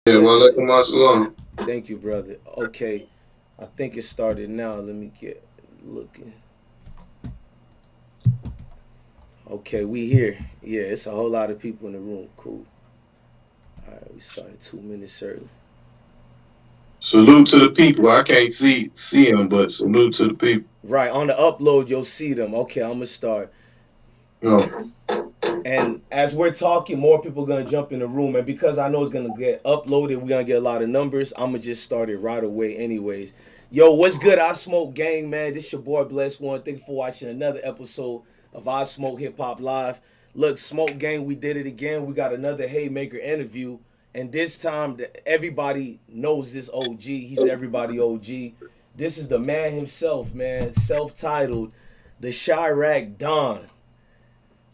Yeah, Bless you. walaikum assalam. Thank you, brother. Okay, I think it started now. Let me get looking. Okay, we here. Yeah, it's a whole lot of people in the room. Cool. All right, we started 2 minutes early. Salute to the people. I can't see them, but salute to the people. Right, on the upload, you'll see them. Okay, I'm gonna start. Oh, And as we're talking, more people are gonna jump in the room. And because I know it's gonna get uploaded, we're gonna get a lot of numbers. I'm gonna just start it right away, anyways. Yo, what's good? I Smoke Gang, man. This your boy BlessOne. Thank you for watching another episode of IsmokeHiphopLive. Look, Smoke Gang, we did it again. We got another Haymaker interview, and this time everybody knows this OG. He's everybody OG. This is the man himself, man. Self-titled, the Chiraq Don.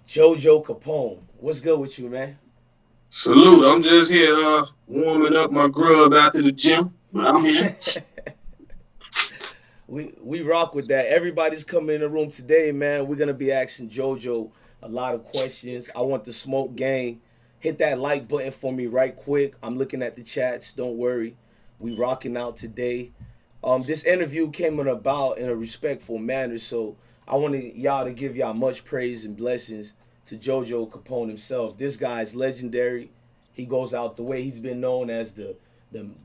Jojo Capone. What's good with you, man? salute. I'm just here warming up my grub after the gym. But I'm here. We rock with that. Everybody's coming in the room today, man. We're gonna be asking Jojo a lot of questions. I want the Smoke Gang. Hit that like button for me right quick. I'm looking at the chats. Don't worry. We rocking out today. This interview came about in a respectful manner, so I wanted y'all to give y'all much praise and blessings to Jojo Capone himself. This guy is legendary. He goes out the way. He's been known as the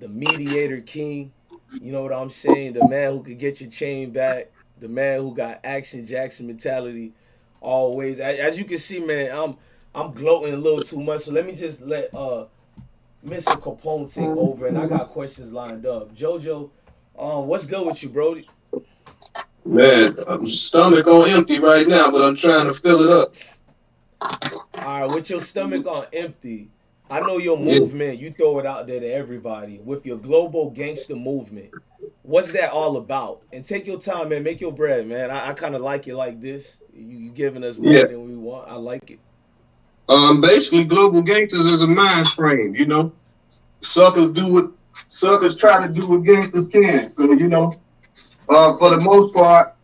mediator king. You know what I'm saying? The man who could get your chain back. The man who got Action Jackson mentality always. As you can see, man, I'm gloating a little too much. So let me just let Mr. Capone take over, and I got questions lined up. Jojo, what's good with you, Brody? Man, I'm stomach on empty right now, but I'm trying to fill it up. All right, with your stomach on empty, I know your Yeah, movement. You throw it out there to everybody with your global gangster movement. What's that all about? And take your time, man. Make your bread, man. I kind of like it like this. You giving us yeah. more than we want. I like it. Basically, global gangsters is a mind frame. Suckers do what suckers try to do what gangsters can. So for the most part,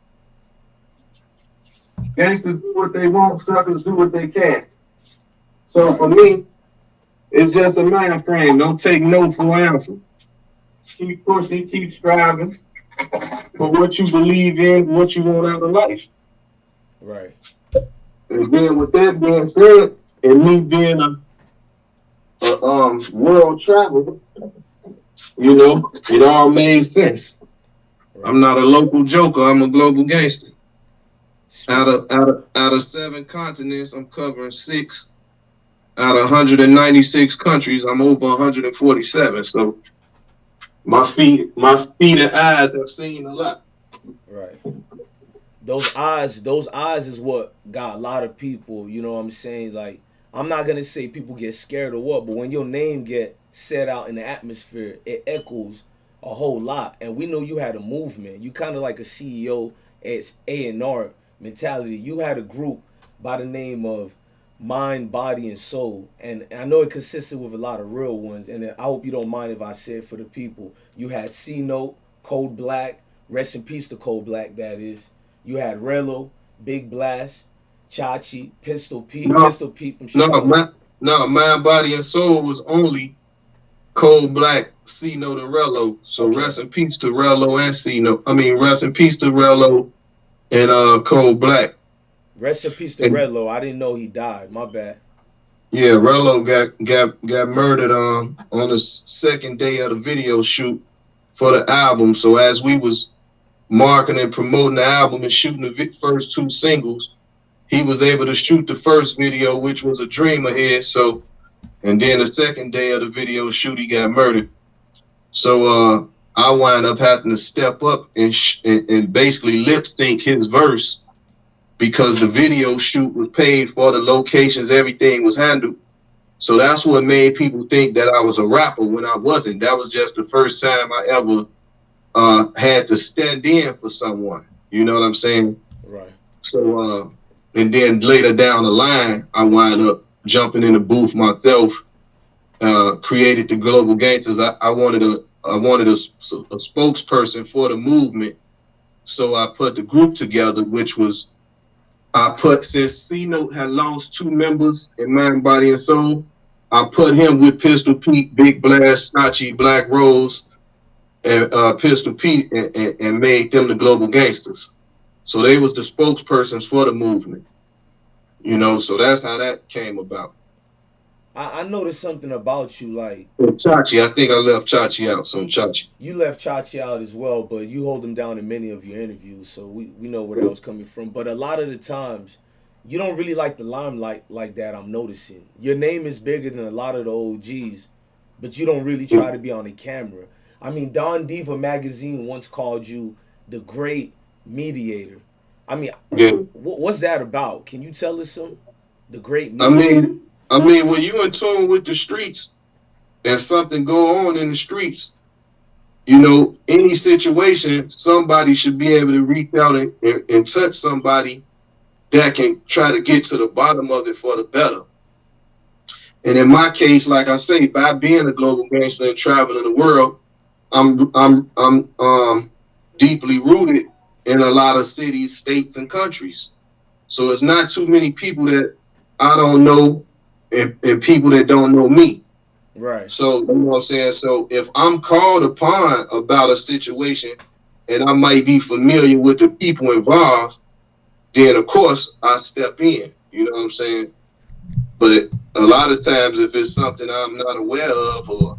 gangsters do what they want. Suckers do what they can. So for me, it's just a mind frame. Don't take no for an answer. Keep pushing, keep striving for what you believe in, what you want out of life. Right. And then with that being said, and me being a world traveler, it all made sense. I'm Right. not a local joker, I'm a global gangster. Out Straight. of out of out of 7 continents, I'm covering 6. Out of 196 countries, I'm over 147. So my feet and eyes have seen a lot. Right. Those eyes is what got a lot of people, you know what I'm saying? Like, I'm not gonna say people get scared or what, but when your name get said out in the atmosphere, it echoes a whole lot. And we know you had a movement. You kind of like a CEO. It's A&R mentality. You had a group by the name of Mind, Body, and Soul. And I know it consisted with a lot of real ones. And I hope you don't mind if I say it for the people. You had C Note, Cold Black, rest in peace to Cold Black, that is. You had Rello, Big Blast, Chachi, No, Pistol Pete from no, Chicago. mind, body, and soul was only Cold Black, C Note, and Rello. So Okay. rest in peace to Rello and C Note. I mean, rest in peace to Rello and Cold Black. Rest in peace to And Redlow. I didn't know he died. My bad. yeah, Rello got murdered on the second day of the video shoot for the album. So as we was marketing and promoting the album and shooting the first 2 singles, he was able to shoot the first video, which was a dream ahead. So, and then the second day of the video shoot, he got murdered. So I wind up having to step up and basically lip sync his verse because the video shoot was paid for, the locations, everything was handled. So that's what made people think that I was a rapper when I wasn't. That was just the first time I ever had to stand in for someone. You know what I'm saying? Right. So, and then later down the line, I wind up jumping in the booth myself. Created the Global Gangsters. I wanted a spokesperson for the movement, so I put the group together, which was I put since C Note had lost 2 members in Mind, Body, and Soul. I put him with Pistol Pete, Big Blast, Chachi, Black Rose, and Pistol Pete, and made them the global gangsters. So they was the spokespersons for the movement. So that's how that came about. I noticed something about you, like Chachi, I think I left Chachi out. So Chachi. you left Chachi out as well, but you hold him down in many of your interviews, so we know where that was coming from. But a lot of the times, you don't really like the limelight like that. I'm noticing your name is bigger than a lot of the OGs, but you don't really try to be on the camera. I mean, Don Diva magazine once called you the great mediator. I mean, Yeah. what's that about? Can you tell us some? The great mediator. I mean, when you in tune with the streets and something go on in the streets, any situation, somebody should be able to reach out and touch somebody that can try to get to the bottom of it for the better. And in my case, like I say, by being a global gangster and traveling the world, I'm deeply rooted in a lot of cities, states, and countries. So it's not too many people that I don't know and people that don't know me. Right. So, you know what I'm saying? So if I'm called upon about a situation and I might be familiar with the people involved, then of course I step in. You know what I'm saying? But a lot of times if it's something I'm not aware of or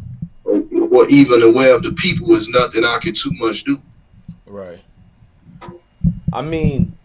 even aware of the people, is nothing I can too much do. Right. I mean,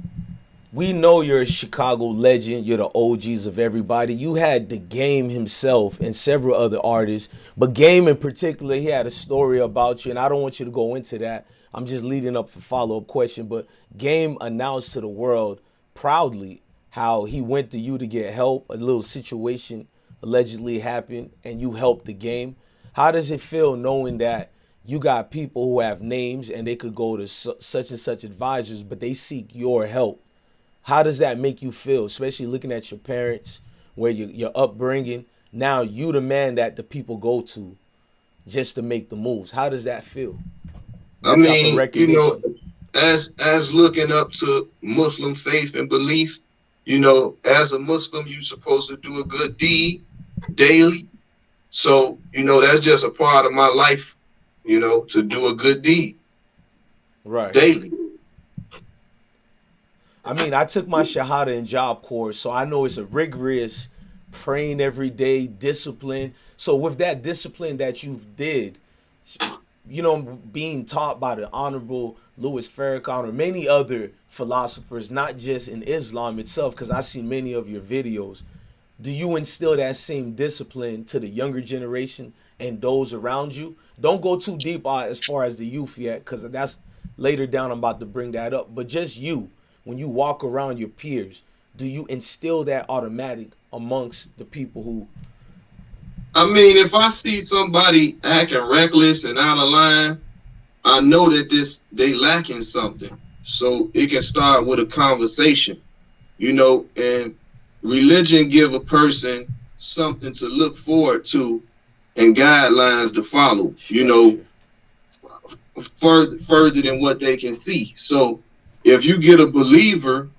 we know you're a Chicago legend. You're the OGs of everybody. You had the Game himself and several other artists. But Game in particular, he had a story about you. And I don't want you to go into that. I'm just leading up for follow-up question. But Game announced to the world proudly how he went to you to get help. A little situation allegedly happened and you helped the Game. How does it feel knowing that you got people who have names and they could go to such and such advisors, but they seek your help? How does that make you feel, especially looking at your parents, where your upbringing? Now you the man that the people go to just to make the moves. How does that feel? I mean, as looking up to Muslim faith and belief, as a Muslim, you're supposed to do a good deed daily. So, that's just a part of my life, to do a good deed daily. I mean, I took my Shahada and job course, so I know it's a rigorous praying every day, discipline. So with that discipline that you've did, being taught by the Honorable Louis Farrakhan or many other philosophers, not just in Islam itself, because I've seen many of your videos, do you instill that same discipline to the younger generation and those around you? Don't go too deep as far as the youth yet, because that's later down. I'm about to bring that up. But just you, when you walk around your peers, do you instill that automatic amongst the people who? I mean, if I see somebody acting reckless and out of line, I know that they lacking something. So it can start with a conversation, and religion give a person something to look forward to and guidelines to follow, further than what they can see. So if you get a believer,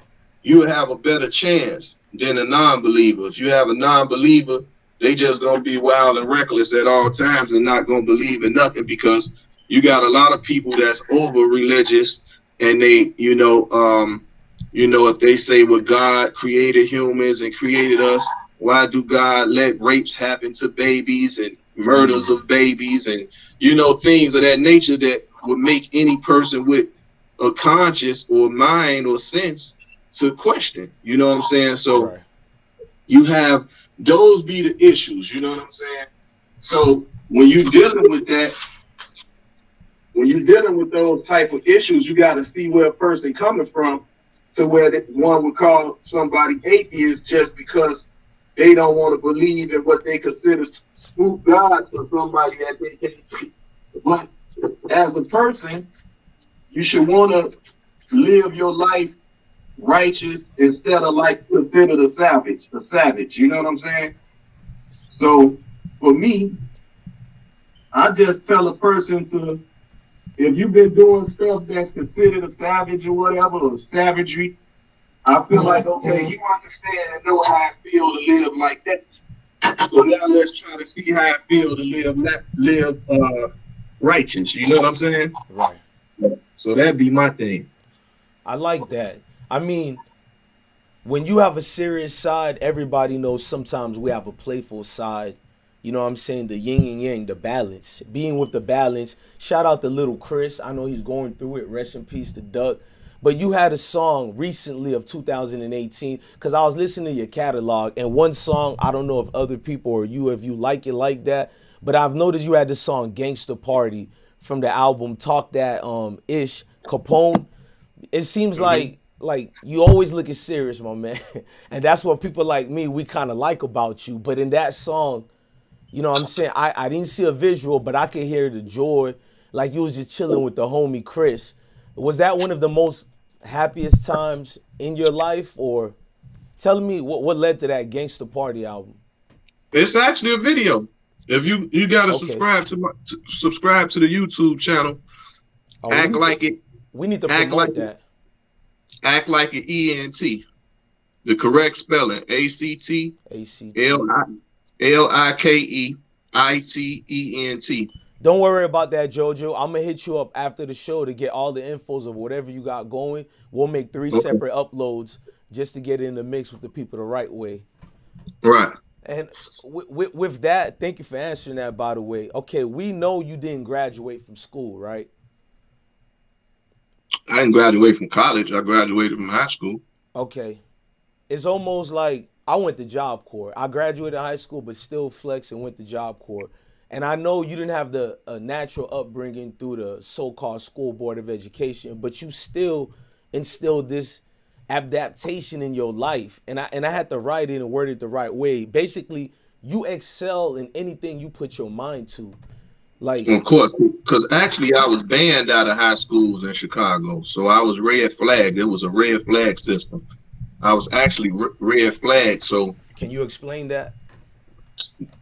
you have a better chance than a non-believer. If you have a non-believer, they just gonna be wild and reckless at all times and not gonna believe in nothing, because you got a lot of people that's over religious and they, if they say, well, God created humans and created us, why do God let rapes happen to babies and murders of babies and, things of that nature that would make any person with a conscience or mind or sense to question, you know what I'm saying? So you have those be the issues, you know what I'm saying? So when you're dealing with that, when you're dealing with those type of issues, you got to see where a person coming from, to where one would call somebody atheist just because they don't want to believe in what they consider spook gods or somebody that they can't see. But as a person, you should want to live your life righteous instead of considered a savage, you know what I'm saying? So for me, I just tell a person to, if you've been doing stuff that's considered a savage or whatever, or savagery, I feel like, okay, you understand and know how I feel to live like that. So now let's try to see how I feel to live righteous. You know what I'm saying? Right. So that'd be my thing. I like that. I mean, when you have a serious side, everybody knows sometimes we have a playful side. You know what I'm saying? The yin and yang, the balance. Being with the balance. Shout out to little Chris. I know he's going through it. Rest in peace to Duck. But you had a song recently of 2018, because I was listening to your catalog, and one song, I don't know if other people or you, if you like it like that, but I've noticed you had the song Gangster Party from the album Talk That Ish Capone. It seems like you always looking serious, my man. And that's what people like me, we kind of like about you. But in that song, you know what I'm saying? I didn't see a visual, but I could hear the joy. Like you was just chilling with the homie Chris. Was that one of the most happiest times in your life? Or tell me what led to that Gangster Party album? It's actually a video. If you gotta Okay. subscribe to the YouTube channel. Oh, Act like it. We need to Act promote like that. Act like an ENT. The correct spelling: ACT LIKEITENT. Don't worry about that, Jojo. I'm gonna hit you up after the show to get all the infos of whatever you got going. We'll make 3 separate uploads just to get it in the mix with the people the right way. Right. And with that, thank you for answering that, by the way. Okay, we know you didn't graduate from school, right? I didn't graduate from college. I graduated from high school. Okay. It's almost like I went to Job Corps. I graduated high school, but still flexed and went to Job Corps. And I know you didn't have the natural upbringing through the so-called school board of education, but you still instilled this adaptation in your life. And I had to write it and word it the right way. Basically, you excel in anything you put your mind to. Like, of course, because actually I was banned out of high schools in Chicago. So I was red flagged. It was a red flag system. I was actually red flagged. So can you explain that?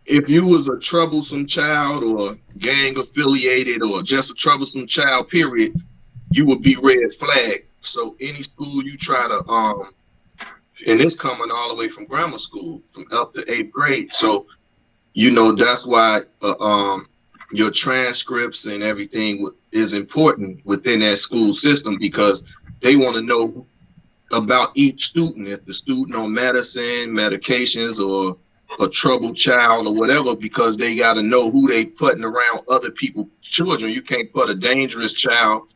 If you was a troublesome child or gang affiliated or just a troublesome child, period, you would be red flagged. So any school you try to, and it's coming all the way from grammar school, from up to 8th grade. So, you know, that's why your transcripts and everything is important within that school system, because they want to know about each student, if the student on medicine, medications, or a troubled child or whatever, because they got to know who they putting around other people's children. You can't put a dangerous child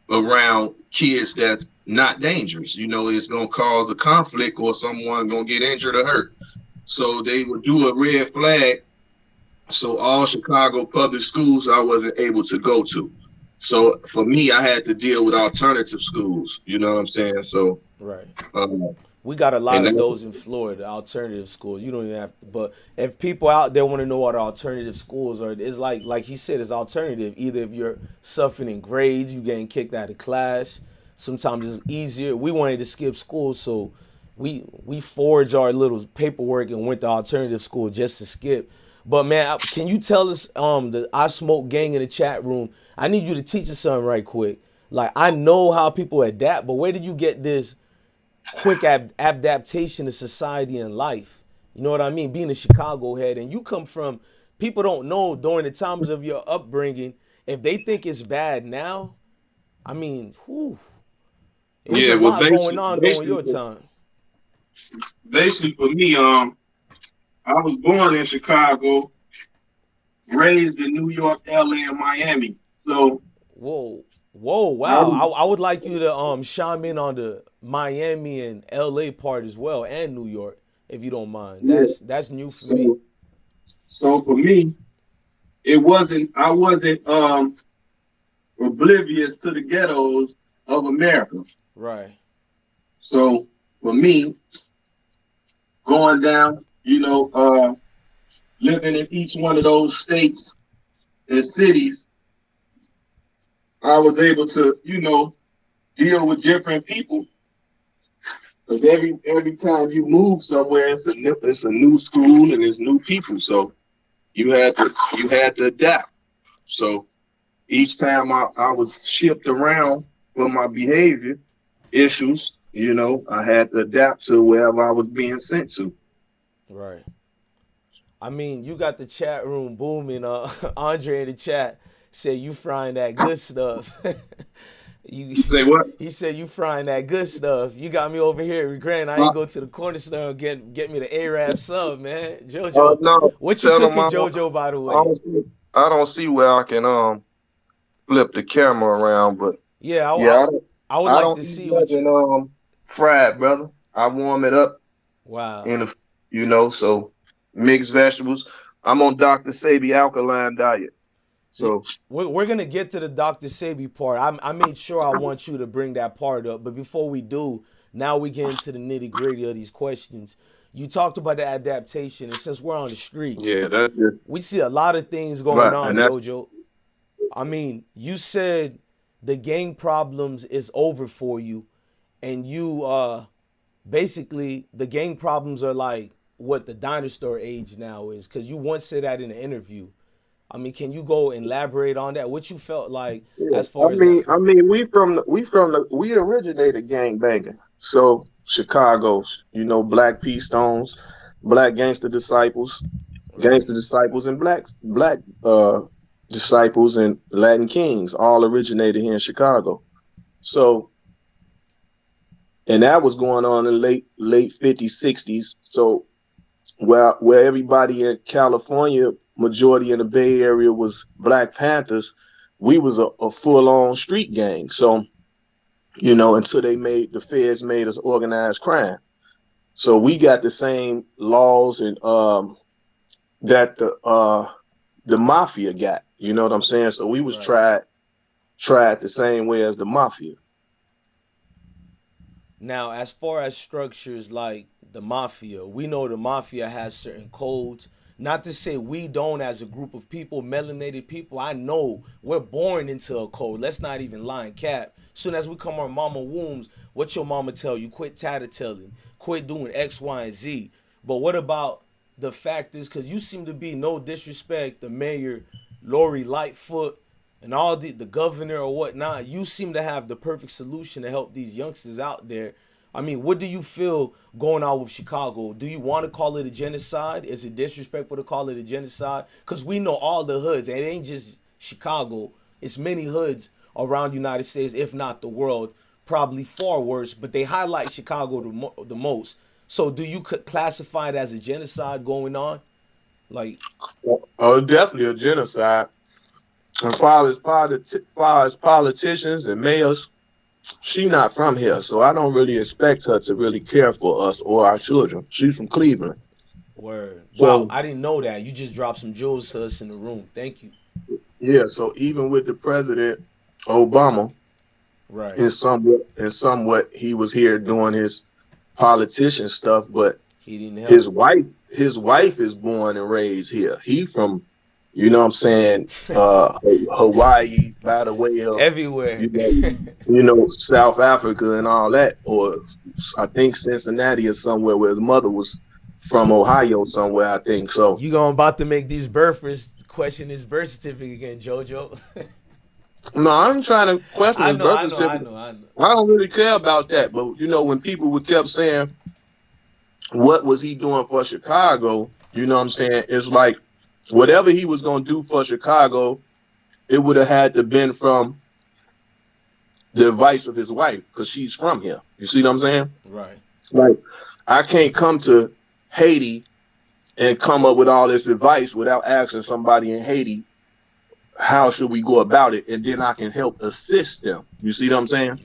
around kids that's not dangerous. You know, it's going to cause a conflict or someone going to get injured or hurt. So they would do a red flag. So all Chicago public schools I wasn't able to go to. So for me, I had to deal with alternative schools. You know what I'm saying? So right. We got a lot of those in Florida, alternative schools. You don't even have to, but if people out there want to know what alternative schools are, it's like he said, it's alternative. Either if you're suffering in grades, you getting kicked out of class. Sometimes it's easier. We wanted to skip school, so we forged our little paperwork and went to alternative school just to skip. But man, can you tell us the I Smoke gang in the chat room? I need you to teach us something right quick. Like, I know how people adapt, but where did you get this quick adaptation to society and life? You know what I mean? Being a Chicago head, and you come from, people don't know during the times of your upbringing, if they think it's bad now, I mean, whew. It was a lot going on during your time. Basically for me, I was born in Chicago, raised in New York, LA, and Miami. So whoa, wow. I would like you to chime in on the Miami and LA part as well, and New York, if you don't mind. That's new for me. So for me, I wasn't oblivious to the ghettos of America. Right. So for me, going down, you know, living in each one of those states and cities, I was able to, you know, deal with different people. Because every time you move somewhere, it's a new school and it's new people. So you had to adapt. So each time I was shipped around for my behavior issues, you know, I had to adapt to wherever I was being sent to. Right. I mean, you got the chat room booming. Andre in the chat said you frying that good stuff. you, You say what? he said you frying that good stuff. You got me over here regretting I Uh, ain't go to the corner store and get me the Arab sub, man. Jojo, no, what you tell them cooking, Jojo? By the I way, don't see, I don't see where I can flip the camera around, but yeah, yeah, I would I like don't to eat see what you. nothing fried, brother. I warm it up Wow. in so mixed vegetables. I'm on Dr. Sabi alkaline diet. Yeah, So we're gonna get to the Dr. Sabi part. I made sure I want you to bring that part up, but before we do, now we get into the nitty gritty of these questions. You talked about the adaptation, and since we're on the streets, yeah, that's just we see a lot of things going right. on, And that's Jojo. I mean, you said the gang problems is over for you, and you basically the gang problems are like what the dinosaur age now is, because you once said that in an interview. I mean, can you go elaborate on that? What you felt like yeah. as far as that? We originated gang banging. So Chicago's, Black P Stones, Black Right, Gangster Disciples, and black disciples and Latin Kings all originated here in Chicago. So, and that was going on in late 50s, 60s. So where everybody in California, majority in the Bay Area was Black Panthers, we was a full on street gang. So, until the feds made us organized crime. So we got the same laws and that the mafia got. You know what I'm saying? So we was right. tried the same way as the mafia. Now, as far as structures like the mafia, we know the mafia has certain codes. Not to say we don't as a group of people, melanated people. I know we're born into a code. Let's not even lie and cap. Soon as we come our mama wombs, what your mama tell you? Quit tattletelling. Quit doing X, Y, and Z. But what about the factors? Because you seem to be, no disrespect, the mayor, Lori Lightfoot, and all the governor or whatnot. You seem to have the perfect solution to help these youngsters out there. I mean, what do you feel going on with Chicago? Do you want to call it a genocide? Is it disrespectful to call it a genocide? Because we know all the hoods. And it ain't just Chicago. It's many hoods around the United States, if not the world. Probably far worse, but they highlight Chicago the most. So do you classify it as a genocide going on? Like, Oh, definitely a genocide. And far as politicians and mayors, she not from here, so I don't really expect her to really care for us or our children. She's from Cleveland. word. Wow, So I didn't know that. You just dropped some jewels to us in the room. Thank you. yeah, so even with the president Obama, Right. in somewhat he was here doing his politician stuff, but He didn't his help. wife his wife is born and raised here. He from, what I'm saying, Hawaii by the way of, Everywhere. you know, South Africa and all that, or I think Cincinnati or somewhere where his mother was from Ohio somewhere, I think. So You going about to make these birthers question his birth certificate again, JoJo. no, I'm trying to question I his know, birth I know, I certificate. know, I know. I don't really care about that, but when people would kept saying, what was he doing for Chicago? You know what I'm saying? It's like whatever he was gonna do for Chicago, it would have had to been from the advice of his wife, because she's from here. You see what I'm saying? Right. Like, I can't come to Haiti and come up with all this advice without asking somebody in Haiti how should we go about it, and then I can help assist them. You see what I'm saying?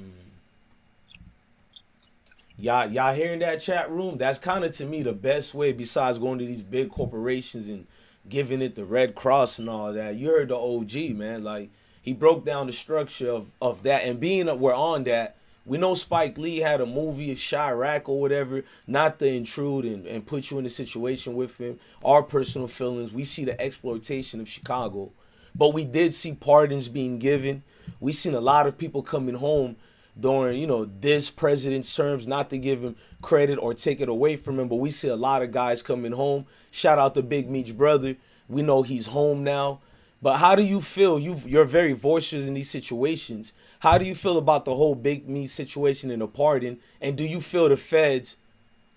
Y'all hearing that, chat room? That's kind of to me the best way besides going to these big corporations and giving it the Red Cross and all that. You heard the OG, man. Like, he broke down the structure of that, and being that we're on that, we know Spike Lee had a movie of Chiraq or whatever, not to intrude and put you in a situation with him. Our personal feelings, we see the exploitation of Chicago. But we did see pardons being given. We seen a lot of people coming home during, this president's terms, not to give him credit or take it away from him, but we see a lot of guys coming home. Shout out to Big Meech's brother. We know he's home now. But how do you feel? You're very voiceless in these situations. How do you feel about the whole Big Meech situation and the pardon? And do you feel the feds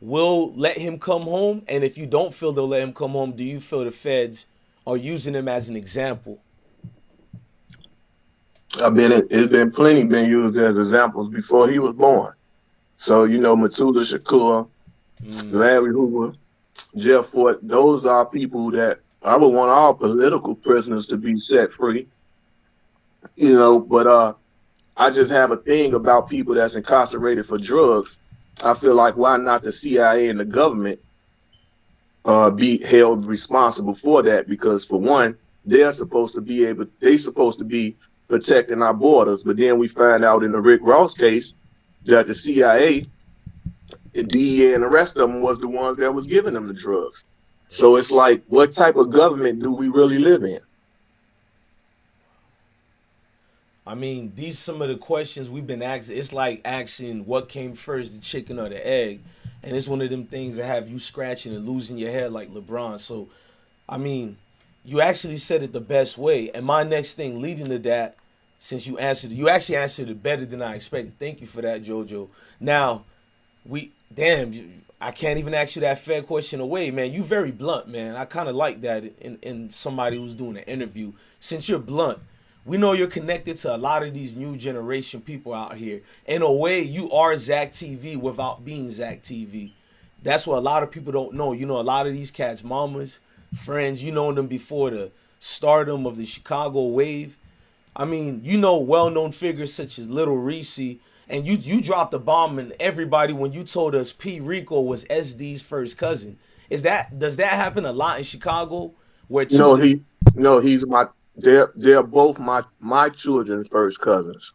will let him come home? And if you don't feel they'll let him come home, do you feel the feds are using him as an example? It's been plenty been used as examples before he was born. So, Matula Shakur, Larry Hoover, Jeff Fort, those are people that I would want all political prisoners to be set free. But I just have a thing about people that's incarcerated for drugs. I feel like why not the CIA and the government be held responsible for that? Because for one, they're supposed to be protecting our borders. But then we find out in the Rick Ross case that the CIA, the DEA, and the rest of them was the ones that was giving them the drugs. So it's like, what type of government do we really live in? I mean, these some of the questions we've been asking. It's like asking what came first, the chicken or the egg, and it's one of them things that have you scratching and losing your head like LeBron. So, I mean, you actually said it the best way. And my next thing leading to that, since you actually answered it better than I expected. Thank you for that, JoJo. Now, I can't even ask you that fair question away, man. You very blunt, man. I kind of like that in somebody who's doing an interview. Since you're blunt, we know you're connected to a lot of these new generation people out here. In a way, you are Zach TV without being Zach TV. That's what a lot of people don't know. A lot of these cats' mamas, friends, them before the stardom of the Chicago wave. I mean, well-known figures such as Little Reese, and you dropped a bomb in everybody when you told us P. Rico was SD's first cousin. Does that happen a lot in Chicago? Where he's they're both my children's first cousins.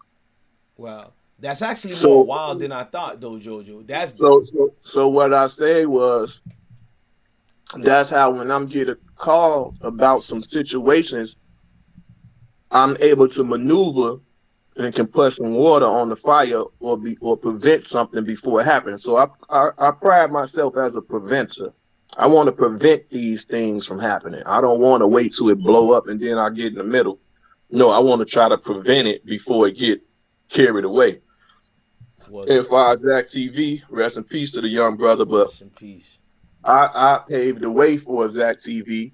Wow. That's actually more wild than I thought, though, JoJo. So what I say was, that's how when I'm getting a call about some situations, I'm able to maneuver and can put some water on the fire or prevent something before it happens. So I pride myself as a preventer. I want to prevent these things from happening. I don't want to wait till it blow up and then I get in the middle. No, I want to try to prevent it before it get carried away. As far as Zach TV, rest in peace to the young brother, but rest in peace. I paved the way for Zach TV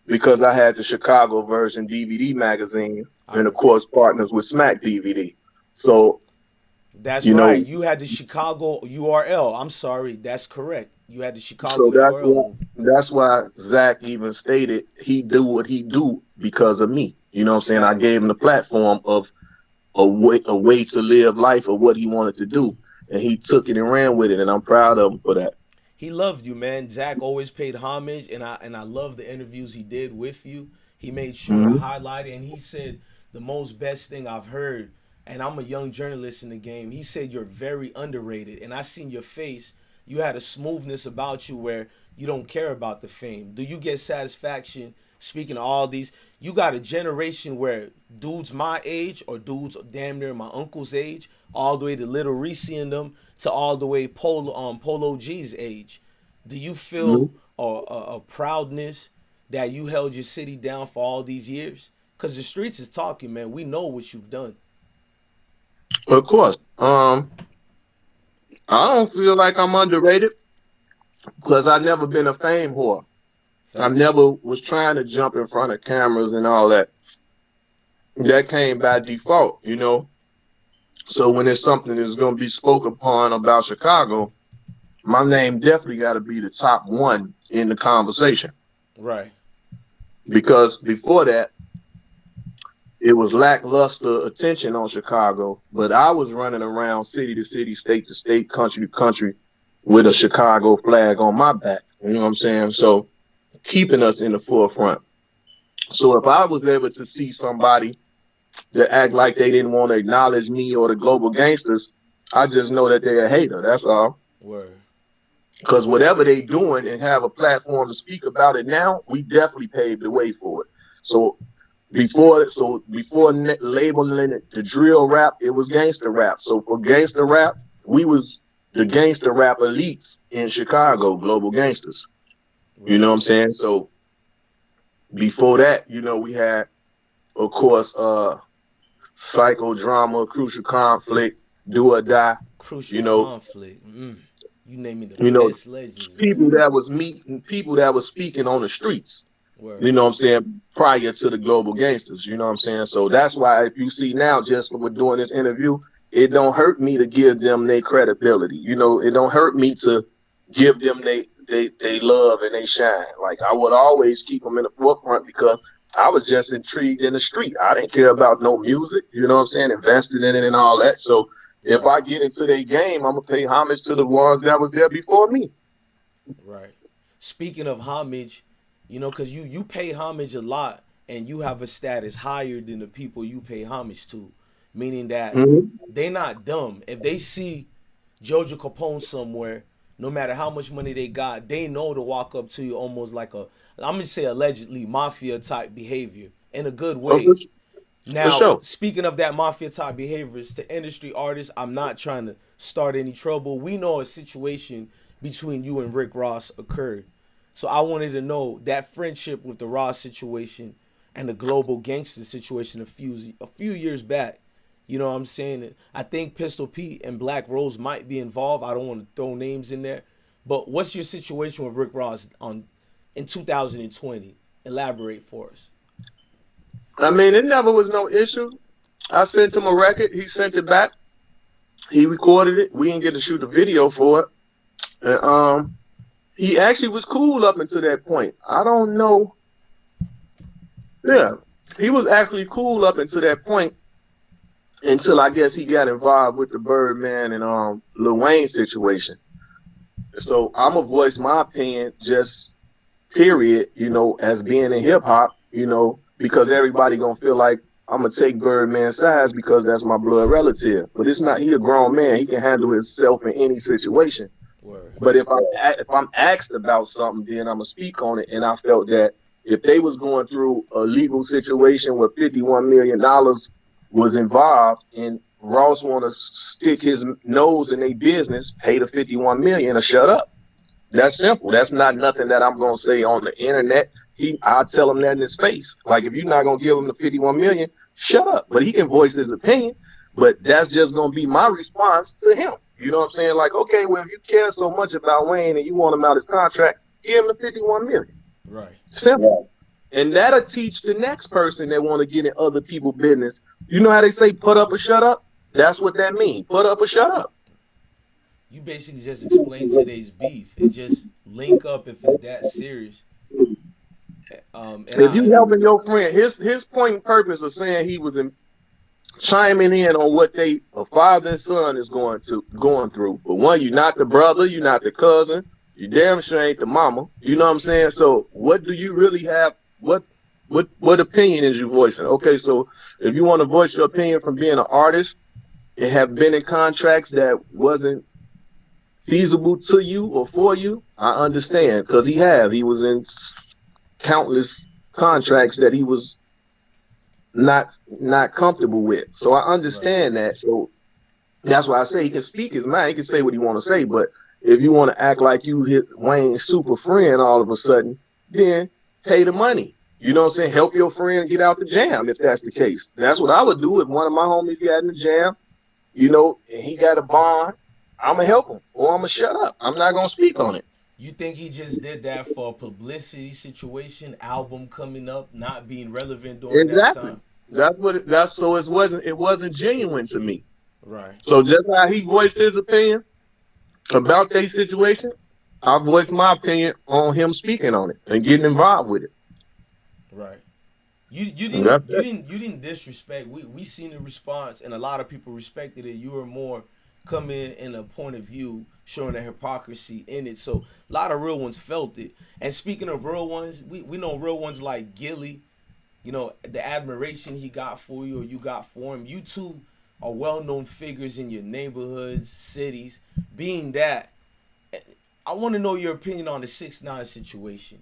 because I had the Chicago version DVD magazine and of course partners with Smack DVD. So that's right. You had the Chicago URL. I'm sorry, that's correct. You had the Chicago URL. That's why Zach even stated he do what he do because of me. You know what I'm saying? I gave him the platform of a way to live life of what he wanted to do, and he took it and ran with it, and I'm proud of him for that. He loved you, man. Zach always paid homage, and I love the interviews he did with you. He made sure to highlight it, and he said the most best thing I've heard, and I'm a young journalist in the game. He said you're very underrated, and I seen your face. You had a smoothness about you where you don't care about the fame. Do you get satisfaction speaking to all these? You got a generation where dudes my age or dudes damn near my uncle's age, all the way to Little Reese and them, to all the way Polo G's age. Do you feel a proudness that you held your city down for all these years? Because the streets is talking, man. We know what you've done. Of course. I don't feel like I'm underrated because I've never been a fame whore. I never was trying to jump in front of cameras and all that. That came by default, So when there's something that's going to be spoken upon about Chicago, my name definitely got to be the top one in the conversation. Right. Because before that, it was lackluster attention on Chicago, but I was running around city to city, state to state, country to country with a Chicago flag on my back. You know what I'm saying? So keeping us in the forefront. So if I was able to see somebody that act like they didn't want to acknowledge me or the global gangsters, I just know that they're a hater. That's all. Word. Because whatever they doing and have a platform to speak about it now, we definitely paved the way for it. So before labeling it the drill rap, it was gangster rap. So for gangster rap, we was the gangster rap elites in Chicago, global gangsters. Right. You know what I'm saying? So before that, we had, of course, psychodrama, crucial conflict, do or die. Crucial conflict. You naming the You know, best legends, man. people that was meeting, people that was speaking on the streets. Word. You know what I'm saying? Prior to the global gangsters, you know what I'm saying? So that's why if you see now, just with doing this interview, it don't hurt me to give them their credibility. You know, it don't hurt me to give them they love and they shine. Like I would always keep them in the forefront because I was just intrigued in the street. I didn't care about no music, you know what I'm saying? Invested in it and all that. So if Right. I get into their game, I'm gonna pay homage to the ones that was there before me. Right. Speaking of homage, you know, because you pay homage a lot and you have a status higher than the people you pay homage to, meaning that Mm-hmm. they not dumb. If they see Jojo Capone somewhere, no matter how much money they got, they know to walk up to you almost like a, I'm gonna say allegedly mafia type behavior in a good Oh, way. for Now, sure. speaking of that mafia type behaviors to industry artists, I'm not trying to start any trouble. We know a situation between you and Rick Ross occurred. So I wanted to know that friendship with the Ross situation and the global gangster situation a few years back. You know what I'm saying? I think Pistol Pete and Black Rose might be involved. I don't want to throw names in there. But what's your situation with Rick Ross on in 2020? Elaborate for us. I mean, it never was no issue. I sent him a record. He sent it back. He recorded it. We didn't get to shoot a video for it. And, he actually was cool up until that point. I don't know. Yeah, he was actually cool up until that point. Until I guess he got involved with the Birdman and Lil Wayne situation. So I'm gonna voice my opinion, just period. You know, as being in hip hop, you know, because everybody gonna feel like I'm gonna take Birdman's sides because that's my blood relative. But it's not. He a grown man. He can handle himself in any situation. Word. But if I'm asked about something, then I'm gonna speak on it. And I felt that if they was going through a legal situation where $51 million was involved, and Ross want to stick his nose in their business, pay the 51 million or shut up. That's simple. That's not nothing that I'm gonna say on the internet. I'll tell him that in his face. Like if you're not gonna give him the 51 million, shut up. But he can voice his opinion. But that's just gonna be my response to him. You know what I'm saying? Like, okay, well, if you care so much about Wayne and you want him out his contract, give him the 51 million. Right. Simple. And that'll teach the next person that want to get in other people's business. You know how they say put up or shut up? That's what that means. Put up or shut up. You basically just explained today's beef and just link up if it's that serious. If you helping your friend, his point and purpose of saying he was chiming in on what a father and son is going through. But one, you're not the brother, you're not the cousin, you damn sure ain't the mama. You know what I'm saying? So what do you really have? What opinion is you voicing? Okay, so if you want to voice your opinion from being an artist and have been in contracts that wasn't feasible to you or for you, I understand, because he was in countless contracts that he was not comfortable with. So I understand that. So that's why I say he can speak his mind. He can say what he want to say. But if you want to act like you hit Wayne's super friend all of a sudden, then pay the money. You know what I'm saying? Help your friend get out the jam if that's the case. That's what I would do if one of my homies got in the jam, you know, and he got a bond. I'm going to help him or I'm going to shut up. I'm not going to speak on it. You think he just did that for a publicity situation, album coming up, not being relevant during that time? So it wasn't genuine to me. Right. So just how he voiced his opinion about that situation, I voiced my opinion on him speaking on it and getting involved with it. Right. You didn't disrespect. We seen the response and a lot of people respected it. You were more coming in a point of view showing the hypocrisy in it. So a lot of real ones felt it. And speaking of real ones, we know real ones like Gilly, you know, the admiration he got for you or you got for him. You two are well-known figures in your neighborhoods, cities. Being that, I want to know your opinion on the 6ix9ine situation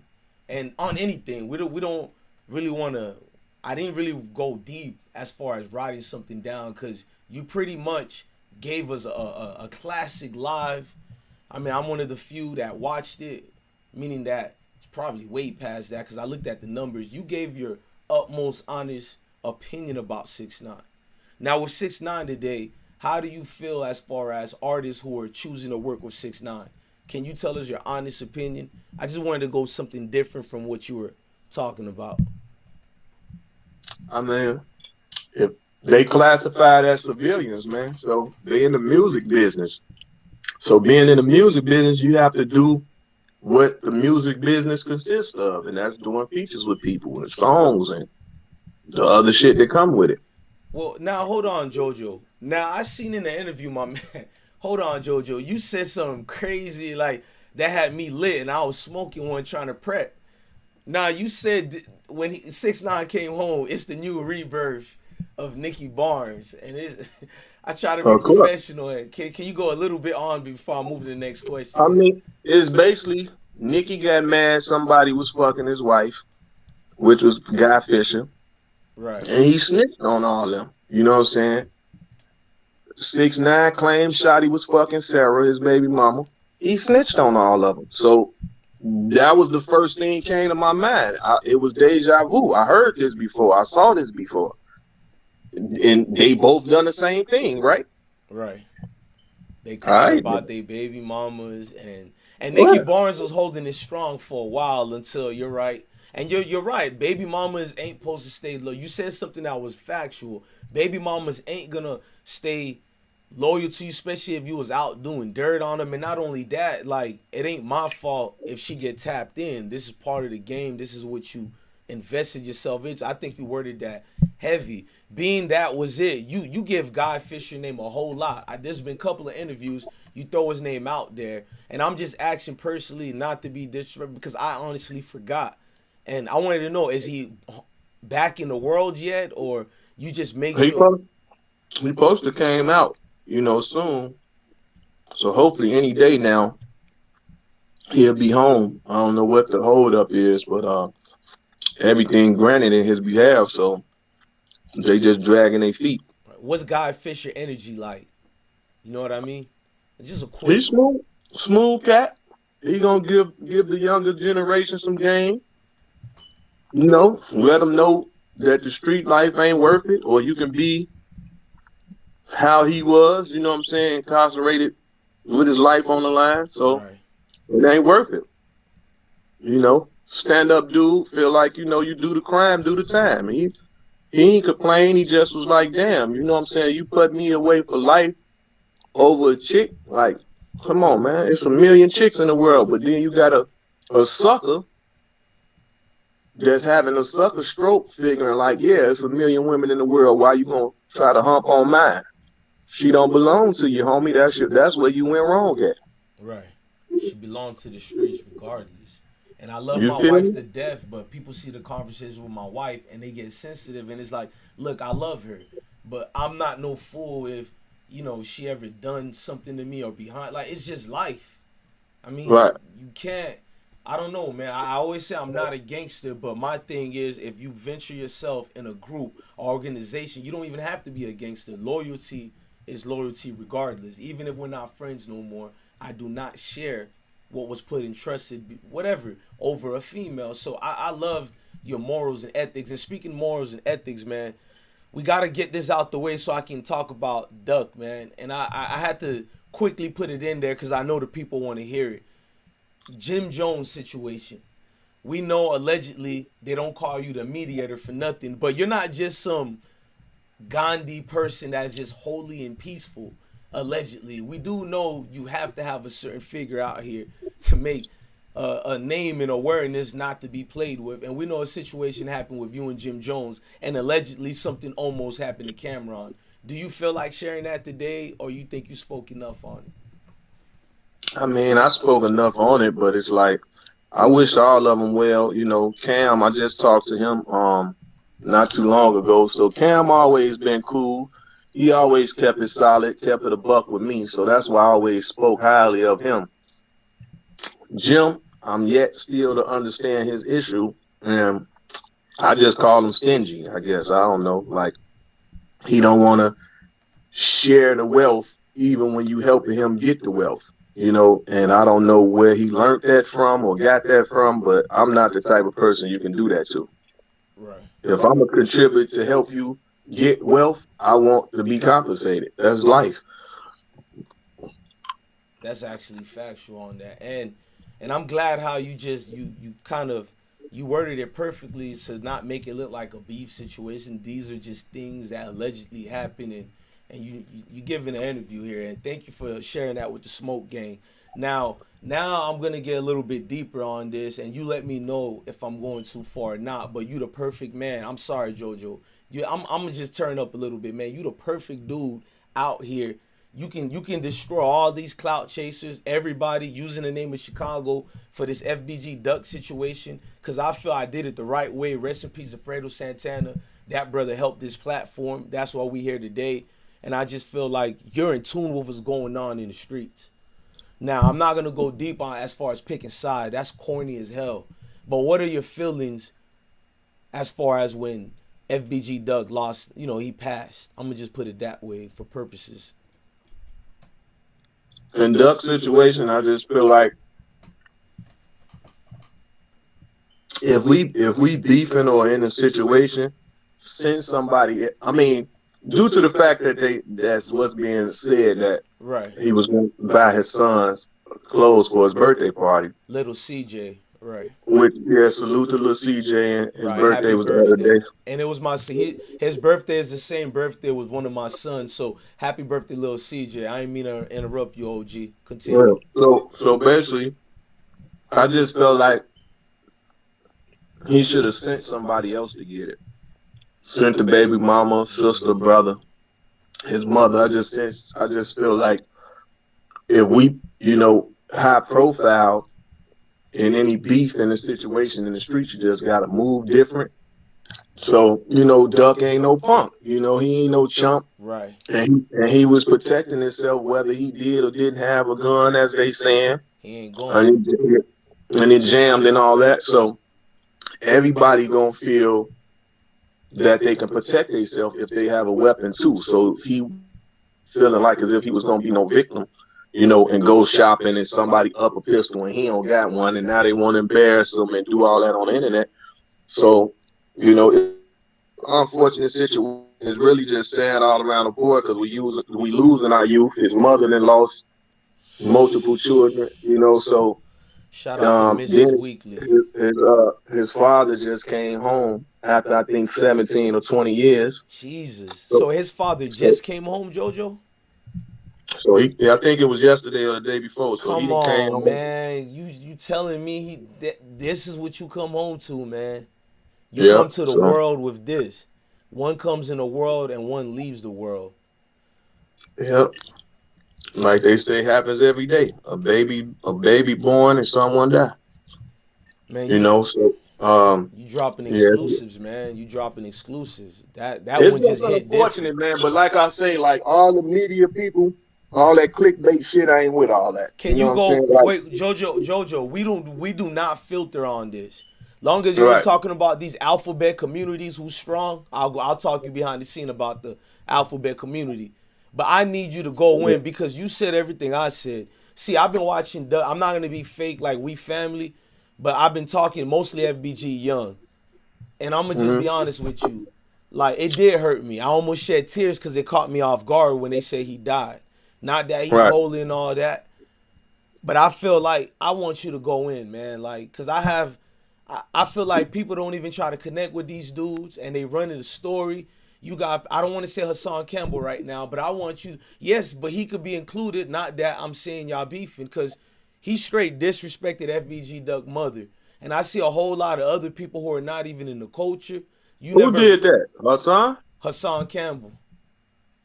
and on anything. We don't really want to. I didn't really go deep as far as writing something down because you pretty much gave us a classic live. I mean, I'm one of the few that watched it, meaning that it's probably way past that because I looked at the numbers. You gave your utmost honest opinion about 6ix9ine. Now with 6ix9ine today, how do you feel as far as artists who are choosing to work with 6ix9ine? Can you tell us your honest opinion? I just wanted to go something different from what you were talking about. I mean, if they classified as civilians, man, so they in the music business. So being in the music business, you have to do what the music business consists of, and that's doing features with people and songs and the other shit that come with it. Well, now hold on, Jojo. Now I seen in the interview, my man. Hold on, Jojo. You said something crazy like that had me lit, and I was smoking one trying to prep. Now you said when 6ix9ine came home, it's the new rebirth of Nicky Barnes, and it, I try to be professional. And can you go a little bit on before I move to the next question? I mean, it's basically Nicky got mad somebody was fucking his wife, which was Guy Fisher. Right. And he snitched on all them. You know what I'm saying? 6ix9ine claimed Shotty was fucking Sarah, his baby mama. He snitched on all of them. So that was the first thing came to my mind. It was deja vu. I heard this before. I saw this before. And they both done the same thing, right? Right. They cried about their baby mamas, and Nicky Barnes was holding it strong for a while until you're right. And you're right. Baby mamas ain't supposed to stay low. You said something that was factual. Baby mamas ain't gonna stay loyal to you, especially if you was out doing dirt on them. And not only that, like, it ain't my fault if she get tapped in. This is part of the game. This is what you invested yourself into. I think you worded that heavy. Being that was it, you give Guy Fisher name a whole lot. There's been a couple of interviews you throw his name out there, and I'm just asking personally not to be disrespectful because I honestly forgot. And I wanted to know, is he back in the world yet, or you just make sure? He supposed to came out, you know, soon. So hopefully any day now he'll be home. I don't know what the holdup is, but everything granted in his behalf, so they just dragging their feet. What's Guy Fisher energy like? You know what I mean? Just a quick. He's smooth cat. He gonna give the younger generation some game. You know, let them know that the street life ain't worth it, or you can be how he was, you know what I'm saying, incarcerated with his life on the line. So It ain't worth it. You know, stand up dude, feel like, you know, you do the crime, do the time. He ain't complain, he just was like, damn, you know what I'm saying, you put me away for life over a chick, like, come on, man, it's a million chicks in the world, but then you got a sucker that's having a sucker stroke, figuring like, yeah, it's a million women in the world. Why you gonna try to hump on mine? She don't belong to you, homie. That's where you went wrong at. Right. She belongs to the streets regardless. And I love my wife to death, but people see the conversation with my wife and they get sensitive, and it's like, look, I love her, but I'm not no fool if, you know, she ever done something to me or behind. Like, it's just life. I mean, you can't. I don't know, man. I always say I'm not a gangster, but my thing is, if you venture yourself in a group or organization, you don't even have to be a gangster. Loyalty is loyalty regardless. Even if we're not friends no more, I do not share what was put in trusted, whatever, over a female. So I love your morals and ethics. And speaking morals and ethics, man, we got to get this out the way so I can talk about Duck, man. And I had to quickly put it in there because I know the people want to hear it. Jim Jones situation. We know allegedly they don't call you the mediator for nothing, but you're not just some Gandhi person that's just holy and peaceful. Allegedly, we do know you have to have a certain figure out here to make a name and awareness not to be played with. And we know a situation happened with you and Jim Jones, and allegedly something almost happened to Cameron. Do you feel like sharing that today, or you think you spoke enough on it? I mean, I spoke enough on it, but it's like, I wish all of them well. You know, Cam, I just talked to him not too long ago. So Cam always been cool. He always kept it solid, kept it a buck with me. So that's why I always spoke highly of him. Jim, I'm yet still to understand his issue. And I just call him stingy, I guess. I don't know. Like, he don't want to share the wealth even when you helping him get the wealth. You know, and I don't know where he learned that from or got that from, but I'm not the type of person you can do that to. Right. If I'm a contribute to help you get wealth, I want to be compensated. That's life. That's actually factual on that, and I'm glad how you just you kind of you worded it perfectly to not make it look like a beef situation. These are just things that allegedly happened, and you giving an interview here, and thank you for sharing that with the Smoke Gang. Now I'm gonna get a little bit deeper on this, and you let me know if I'm going too far or not. But you the perfect man. I'm sorry, Jojo. I'm gonna just turn up a little bit, man. You the perfect dude out here. You can destroy all these clout chasers, everybody using the name of Chicago for this FBG Duck situation. Cause I feel I did it the right way. Rest in peace, Alfredo Santana. That brother helped this platform. That's why we here today. And I just feel like you're in tune with what's going on in the streets. Now I'm not gonna go deep on as far as picking side. That's corny as hell. But what are your feelings as far as when FBG Doug lost? He passed. I'm gonna just put it that way for purposes. In Duck situation, I just feel like if we beefing or in a situation, send somebody. I mean, due to the fact that that's what's being said that Right. he was going to buy his son's clothes for his birthday party. Little CJ, right. Which, yeah, salute to little CJ, and his Right. birthday Happy was the other birthday. day. And it was his birthday is the same birthday with one of my sons. So happy birthday, little CJ. I didn't mean to interrupt you, OG. Well, Continue. so basically, I just felt like he should have sent somebody else to get it. Sent the baby mama, sister, brother, his mother. I just feel like if we, high profile in any beef in a situation in the street, you just gotta move different. So, Duck ain't no punk. He ain't no chump. Right. And he was protecting himself whether he did or didn't have a gun, as they saying. He ain't going. And he jammed and all that. So everybody gonna feel that they can protect themselves if they have a weapon too. So he feeling like as if he was gonna be no victim, and go shopping and somebody up a pistol and he don't got one, and now they want to embarrass him and do all that on the internet. So, unfortunate situation. It's really just sad all around the board because we losing our youth. His mother then lost multiple children, so Shout out to then Mrs. Weekly. his father just came home after I think 17 or 20 years. Jesus. So So his father just came home, Jojo? I think it was yesterday or the day before. So he Come didn't came on, home. man. You telling me this is what you come home to, man. You Yeah. come to the So world with this. One comes in the world and one leaves the world. yeah, like they say, happens every day. A baby born and someone die. Man, So you dropping yeah. exclusives, man. You dropping exclusives. That It's one just just hit different. unfortunate, man. But like I say, like all the media people, all that clickbait shit, I ain't with all that. You Can know you what I'm go saying? Like, wait, Jojo, we do not filter on this. Long as you ain't right. talking about these alphabet communities who's strong, I'll talk you behind the scene about the alphabet community. But I need you to go in because you said everything I said. See, I've been watching I'm not gonna be fake like we family, but I've been talking mostly FBG Young. And I'm gonna just Mm-hmm. be honest with you. Like it did hurt me. I almost shed tears because it caught me off guard when they said he died. Not that he's Right. holy and all that, but I feel like I want you to go in, man. Like, cause I feel like people don't even try to connect with these dudes, and they run in the story. I don't want to say Hassan Campbell right now, but I want you. Yes, but he could be included. Not that I'm saying y'all beefing, cause he straight disrespected FBG Duck mother, and I see a whole lot of other people who are not even in the culture. You Who never did that? Hassan? Hassan Campbell.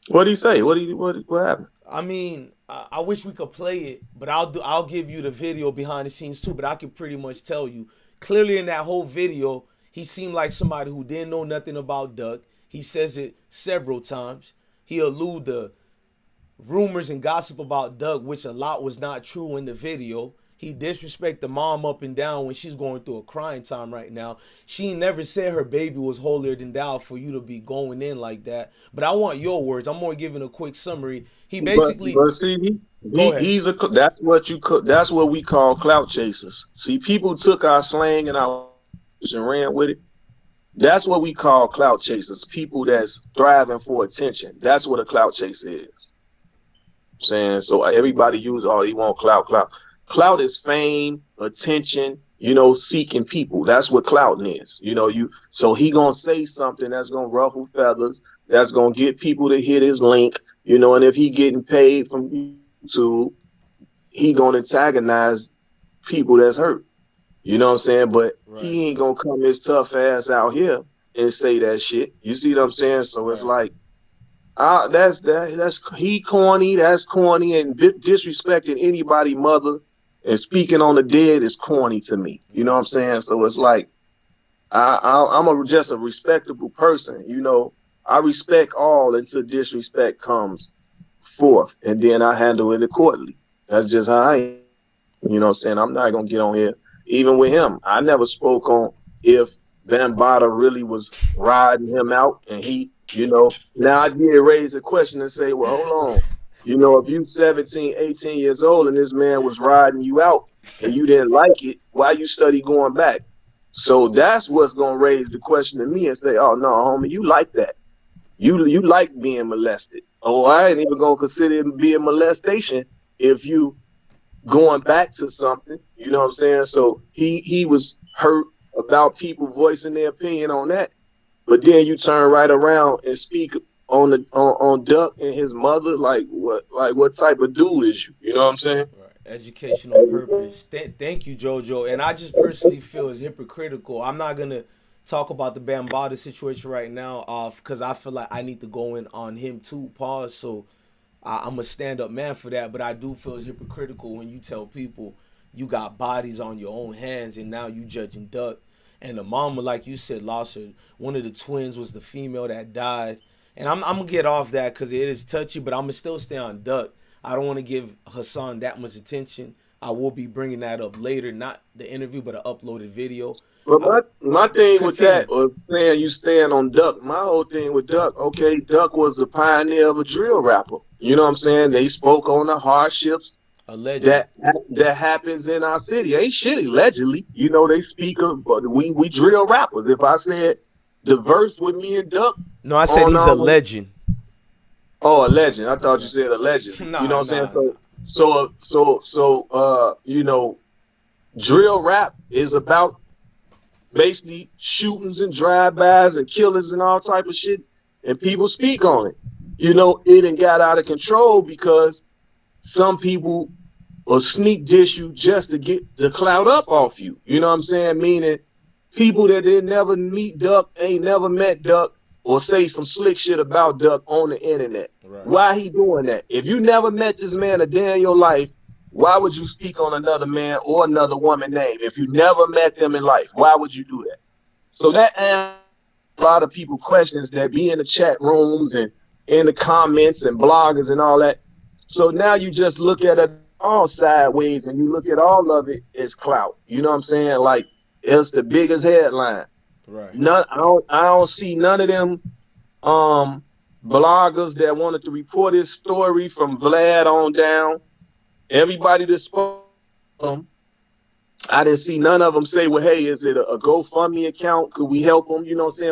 What'd he say? What happened? I mean, I wish we could play it, but I'll give you the video behind the scenes too. But I can pretty much tell you clearly in that whole video, he seemed like somebody who didn't know nothing about Duck. He says it several times. He allude to rumors and gossip about Doug, which a lot was not true in the video. He disrespect the mom up and down when she's going through a crying time right now. She never said her baby was holier than thou for you to be going in like that. But I want your words. I'm more giving a quick summary. He basically But see, go ahead. that's what we call clout chasers. See, people took our slang and our and ran with it. That's what we call clout chasers. People that's thriving for attention. That's what a clout chase is. Saying so everybody use all they want clout. Clout is fame, attention, seeking people. That's what clout is. So he gonna say something that's gonna ruffle feathers, that's gonna get people to hit his link, and if he getting paid from YouTube, he gonna antagonize people that's hurt. You know what I'm saying? But he ain't gonna come his tough ass out here and say that shit. You see what I'm saying? So it's like, that's he corny. That's corny, and disrespecting anybody mother and speaking on the dead is corny to me. You know what I'm saying? So it's like, I'm just a respectable person. I respect all until disrespect comes forth, and then I handle it accordingly. That's just how I am. You know what I'm saying? I'm not gonna get on here. Even with him, I never spoke on if Bambaataa really was riding him out, and he, now I did raise a question and say, well, hold on. If you 17, 18 years old and this man was riding you out and you didn't like it, why you study going back? So that's what's gonna raise the question to me and say, oh no, homie, you like that. You like being molested. Oh, I ain't even gonna consider it being molestation if you going back to something, you know what I'm saying? So he was hurt about people voicing their opinion on that, but then you turn right around and speak on Duck and his mother. Like what type of dude is you? You know what I'm saying? Right. Educational purpose. Thank you, Jojo. And I just personally feel it's hypocritical. I'm not gonna talk about the Bambaataa situation right now, because I feel like I need to go in on him too. Pause. So I'm a stand-up man for that, but I do feel it's hypocritical when you tell people you got bodies on your own hands and now you judging Duck. And the mama, like you said, lost her. One of the twins was the female that died. And I'm going to get off that because it is touchy, but I'm going to still stay on Duck. I don't want to give Hassan that much attention. I will be bringing that up later, not the interview, but an uploaded video. But my thing with that, or saying you stand on Duck, my whole thing with Duck, okay, Duck was the pioneer of a drill rapper. You know what I'm saying? They spoke on the hardships that happens in our city. Ain't shit allegedly. They speak of, but we drill rappers. If I said the verse with me and Duck. No, I said he's a legend. Oh, a legend. I thought you said a legend. You know what I'm saying? So, drill rap is about basically shootings and drive-bys and killings and all type of shit, and people speak on it. It done got out of control because some people will sneak dish you just to get the clout up off you. You know what I'm saying? Meaning people that didn't never meet Duck, ain't never met Duck, or say some slick shit about Duck on the internet. Right. Why he doing that? If you never met this man a day in your life, why would you speak on another man or another woman name? If you never met them in life, why would you do that? So that answers a lot of people questions that be in the chat rooms and in the comments and bloggers and all that. So now you just look at it all sideways and you look at all of it as clout. You know what I'm saying? Like, it's the biggest headline. Right. I don't see none of them bloggers that wanted to report his story from Vlad on down. Everybody that spoke I didn't see none of them say, well, hey, is it a GoFundMe account? Could we help him,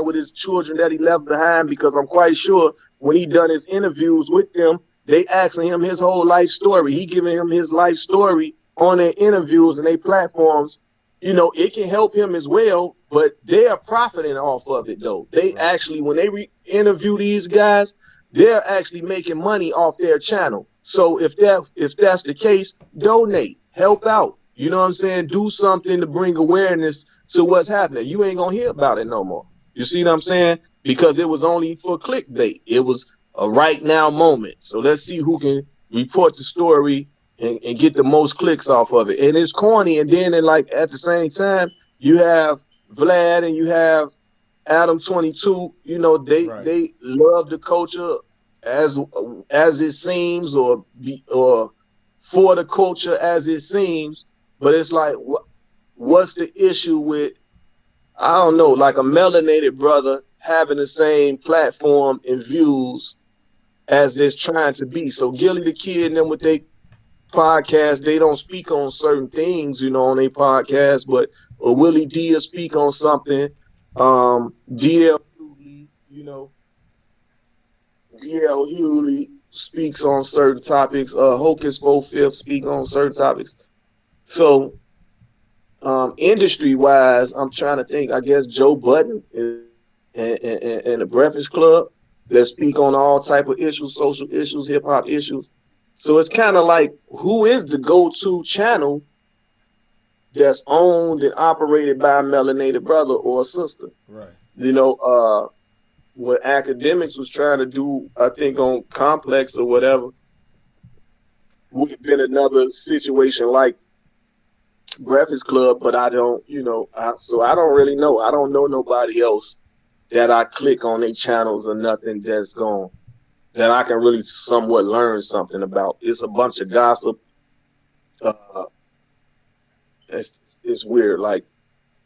with his children that he left behind? Because I'm quite sure when he done his interviews with them, they asking him his whole life story. He giving him his life story on their interviews and their platforms. It can help him as well, but they are profiting off of it, though. They actually, when they interview these guys, they're actually making money off their channel. So if that's the case, donate, help out. You know what I'm saying? Do something to bring awareness to what's happening. You ain't gonna hear about it no more. You see what I'm saying? Because it was only for clickbait. It was a right now moment. So let's see who can report the story and get the most clicks off of it. And it's corny. And then at the same time, you have Vlad and you have Adam 22. They love the culture as it seems, or for the culture as it seems. But it's like, what's the issue with, I don't know, like a melanated brother having the same platform and views as this trying to be? So Gilly the Kid and them with their podcast, they don't speak on certain things, on their podcast, but Willie D will speak on something DL Hughley, you know, DL Hughley speaks on certain topics. Hocus 4/5 speak on certain topics. So, industry wise, I'm trying to think. I guess Joe Budden and the Breakfast Club that speak on all type of issues, social issues, hip hop issues. So it's kind of like, who is the go-to channel that's owned and operated by a melanated brother or a sister? Right. You know, what academics was trying to do, I think on Complex or whatever, would have been another situation like Breakfast Club, but I don't, you know, so I don't really know. I don't know nobody else that I click on their channels or nothing that's gone that I can really somewhat learn something about. It's a bunch of gossip. It's weird. Like,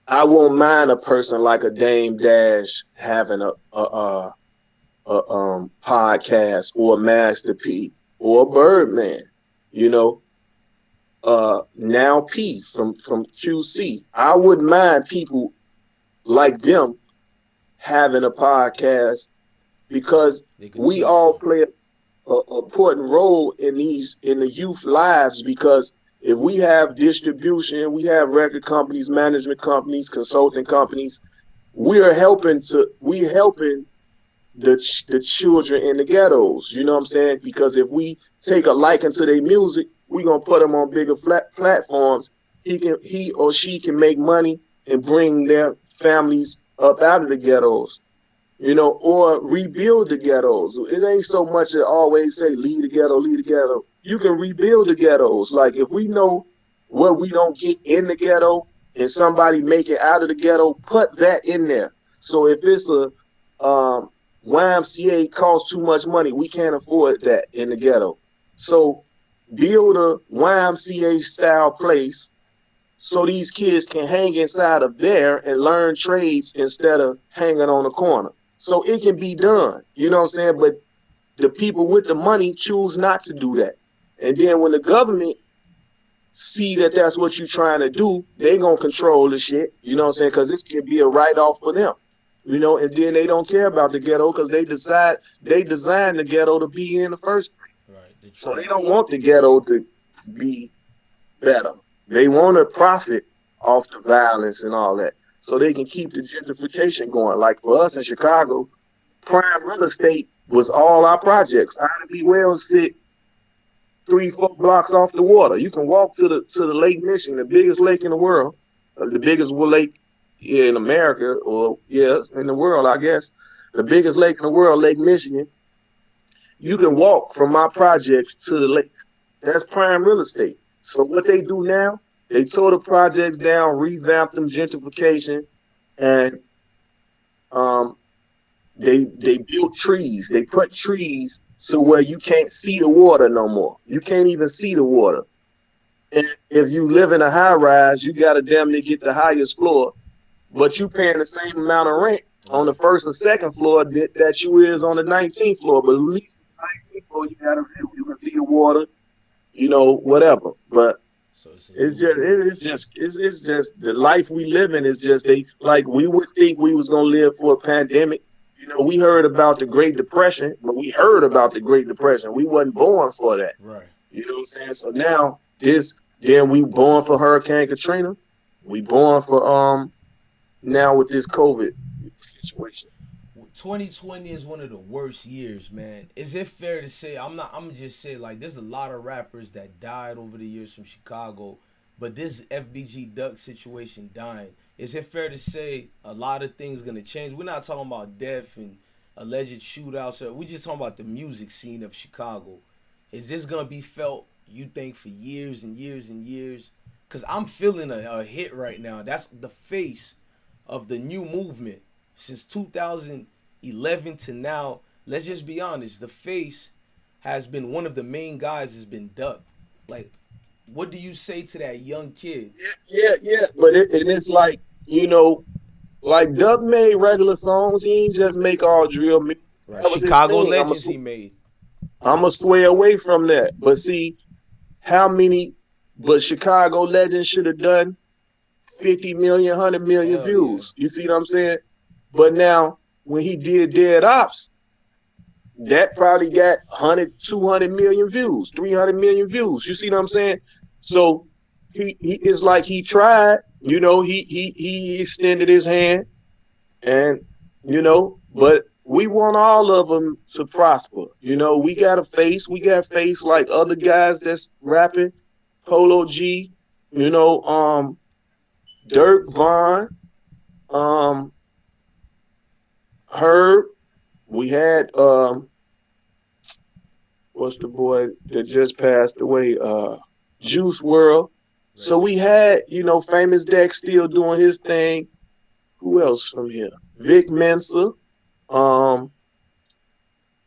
I won't mind a person like a Dame Dash having a podcast, or a Master P, or a Birdman, you know. Now P from QC. I wouldn't mind people like them having a podcast, because we all play a important role in the youth lives, because if we have distribution, we have record companies, management companies, consulting companies, we're helping the children in the ghettos, you know what I'm saying? Because if we take a liking to their music, we're gonna put them on bigger platforms. He or she can make money and bring their families up out of the ghettos, you know, or rebuild the ghettos. It ain't so much to always say leave the ghetto, leave the ghetto. You can rebuild the ghettos. Like, if we know what we don't get in the ghetto and somebody make it out of the ghetto, put that in there. So if it's a YMCA costs too much money, we can't afford that in the ghetto. So build a YMCA style place so these kids can hang inside of there and learn trades instead of hanging on the corner. So it can be done, you know what I'm saying? But the people with the money choose not to do that. And then when the government see that that's what you're trying to do, they gonna control the shit, you know what I'm saying? Because this can be a write-off for them, you know, and then they don't care about the ghetto because they designed the ghetto to be in the first place. Right. So they don't want the ghetto to be better. They want to profit off the violence and all that, so they can keep the gentrification going. Like for us in Chicago, prime real estate was all our projects. Ida B. Wells sit 3-4 blocks off the water. You can walk to the Lake Michigan, the biggest lake in the world, the biggest lake in America, or in the world, I guess. The biggest lake in the world, Lake Michigan. You can walk from my projects to the lake. That's prime real estate. So what they do now, they tore the projects down, revamped them, gentrification, and they built trees. They put trees so where you can't see the water no more. You can't even see the water. And if you live in a high rise, you got to damn near get the highest floor, but you paying the same amount of rent on the first and second floor that you is on the 19th floor. But at least the 19th floor, you got a view. You can see the water, you know, whatever. But it's just the life we live in is just we would think we was gonna live for a pandemic. You know, we heard about the Great Depression, but we heard about the Great Depression. We wasn't born for that. Right. You know what I'm saying? So now then we born for Hurricane Katrina. We born for now with this COVID situation. 2020 is one of the worst years, man. Is it fair to say, I'm just say, like, there's a lot of rappers that died over the years from Chicago, but this FBG Duck situation dying, is it fair to say a lot of things gonna change? We're not talking about death and alleged shootouts. We're just talking about the music scene of Chicago. Is this gonna be felt, you think, for years and years and years? Because I'm feeling a hit right now. That's the face of the new movement since 2011 to now. Let's just be honest. The face has been one of the main guys has been Duck. Like, what do you say to that young kid? Yeah. But it's like, you know, like Duck made regular songs. He ain't just make all drill music. Right. Chicago Legends he made. I'm going to sway away from that. But see, but Chicago Legends should have done 50 million, 100 million views. Yeah. You see what I'm saying? But now when he did Dead Ops, that probably got 100, 200 million views, 300 million views. You see what I'm saying? So he is like he tried, you know, he extended his hand, and you know, but we want all of them to prosper. You know, we got face like other guys that's rapping, Polo G, you know, Dirk Vaughn, Herb. We had what's the boy that just passed away? Juice World. So we had, you know, Famous Dex still doing his thing. Who else from here? Vic Mensa.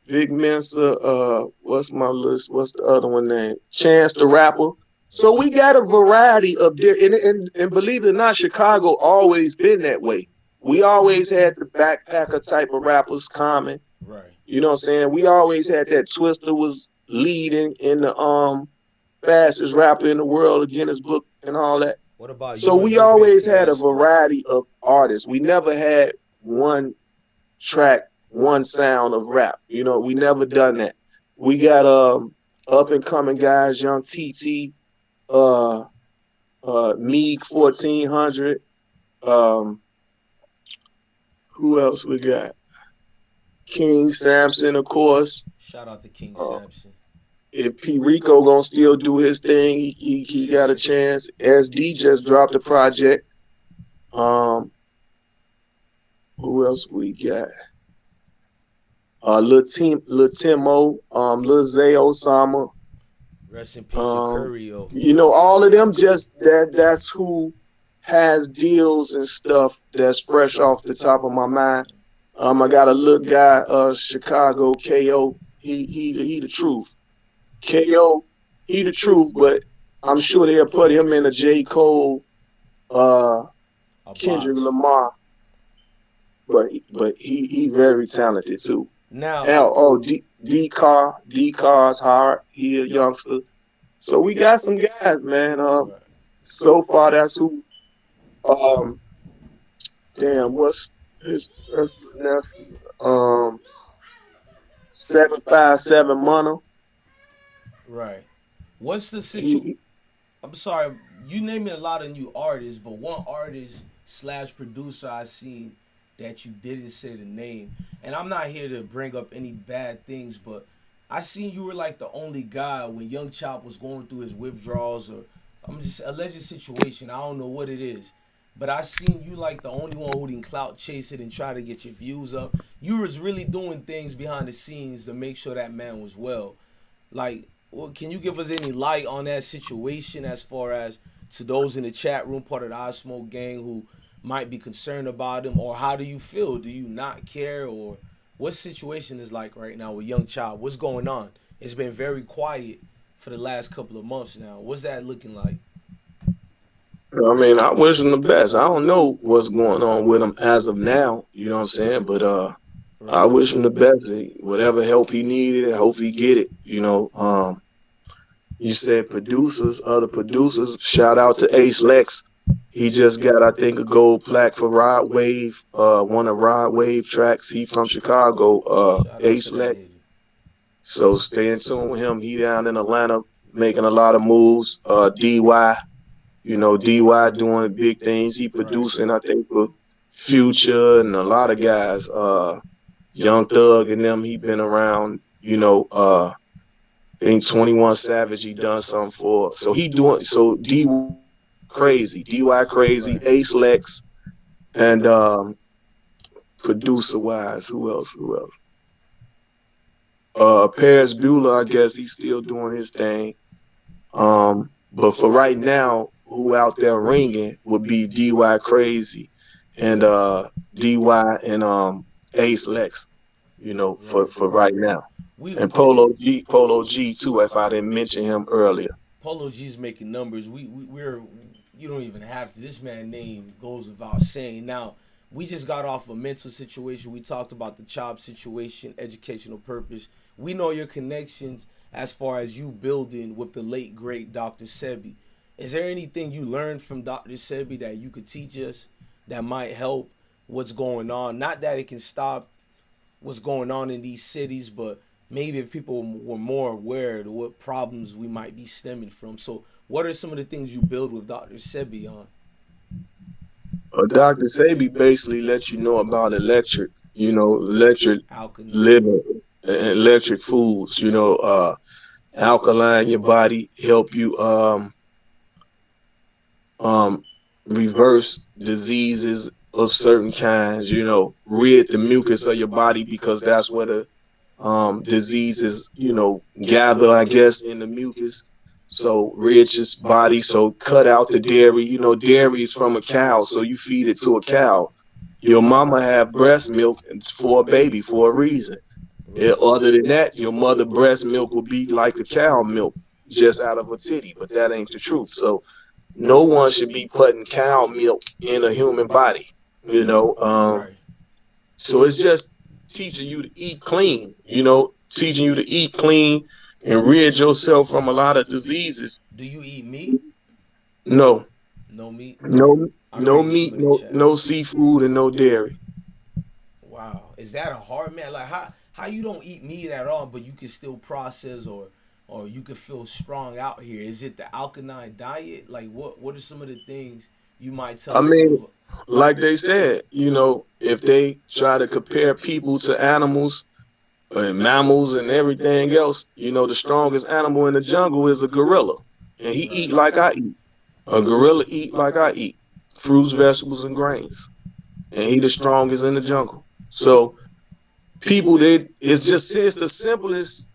Vic Mensa, what's my list? What's the other one name? Chance the Rapper. So we got a variety of and believe it or not, Chicago always been that way. We always had the backpacker type of rappers, Common. Right. You know what I'm saying? We always had that. Twister was leading in the fastest rapper in the world, the Guinness Book and all that. What about so we always had a variety of artists. We never had one track, one sound of rap. You know, we never done that. We got up and coming guys, Young TT, Meek 1400. Who else we got? King Samson, of course. Shout out to King Samson. If P. Rico gonna still do his thing, he got a chance. SD just dropped a project. Who else we got? Lil Timo, Lil Zay Osama. Rest in peace, Curio. You know, all of them just that's who has deals and stuff that's fresh off the top of my mind. I got a little guy, Chicago KO. He the truth. KO, he the truth, but I'm sure they'll put him in a J. Cole, Kendrick Lamar. But he very talented too. Now D Car's hard. He a youngster. So we got some guys, man. So far that's who. Damn, what's his nephew? 757 Mono. Right. What's the situation? I'm sorry, you naming a lot of new artists, but one artist / producer I seen that you didn't say the name, and I'm not here to bring up any bad things, but I seen you were like the only guy when Young Chop was going through his withdrawals, or I'm just alleged situation. I don't know what it is, but I seen you like the only one who didn't clout chase it and try to get your views up. You was really doing things behind the scenes to make sure that man was well. Like, well, can you give us any light on that situation as far as to those in the chat room, part of the iSmoke gang, who might be concerned about him, or how do you feel? Do you not care, or what situation is like right now with Young Chop? What's going on? It's been very quiet for the last couple of months now. What's that looking like? I mean, I wish him the best. I don't know what's going on with him as of now, you know what I'm saying? But right. I wish him the best. Whatever help he needed, I hope he get it, you know. You said producers, other producers. Shout out to Ace Lex. He just got, I think, a gold plaque for Rod Wave, one of Rod Wave tracks. He from Chicago, Ace Lex. So stay in tune with him. He down in Atlanta making a lot of moves. DY, you know, DY doing big things. He producing, I think, for Future and a lot of guys. Young Thug and them, he been around, you know, I think 21 Savage he done something for. So he doing, so DY crazy, Ace Lex, and producer wise, who else? Paris Bueller, I guess he's still doing his thing. But for right now, who out there ringing would be DY Crazy and DY and Ace Lex, you know, for right now. And Polo G too, if I didn't mention him earlier. Polo G's making numbers. We're you don't even have to. This man's name goes without saying. Now, we just got off a mental situation. We talked about the Chop situation, educational purpose. We know your connections as far as you building with the late, great Dr. Sebi. Is there anything you learned from Dr. Sebi that you could teach us that might help what's going on. Not that it can stop what's going on in these cities, but maybe if people were more aware of what problems we might be stemming from. So what are some of the things you build with Dr. Sebi on? Dr. Sebi basically lets you know about electric Alkaline. living, electric foods, alkaline your body, help you reverse diseases of certain kinds, rid the mucus of your body, because that's where the diseases, gather, I guess, in the mucus. So rid your body, so cut out the dairy. Dairy is from a cow, so you feed it to a cow. Your mama have breast milk for a baby for a reason. Other than that, your mother breast milk will be like a cow milk, just out of a titty, but that ain't the truth. So no one should be putting cow milk in a human body, Right. So it's just teaching you to eat clean, teaching you to eat clean and rid yourself from a lot of diseases. Do you eat meat? No. No meat? No meat, no seafood, and no dairy. Wow. Is that a hard, man? Like how you don't eat meat at all, but you can still process or you can feel strong out here? Is it the alkaline diet? Like what are some of the things you might tell? I mean, like they said, if they try to compare people to animals and mammals and everything else, the strongest animal in the jungle is a gorilla, and he eat like I eat. A gorilla eat like I eat, fruits, vegetables, and grains, and he the strongest in the jungle. So people, it's the simplest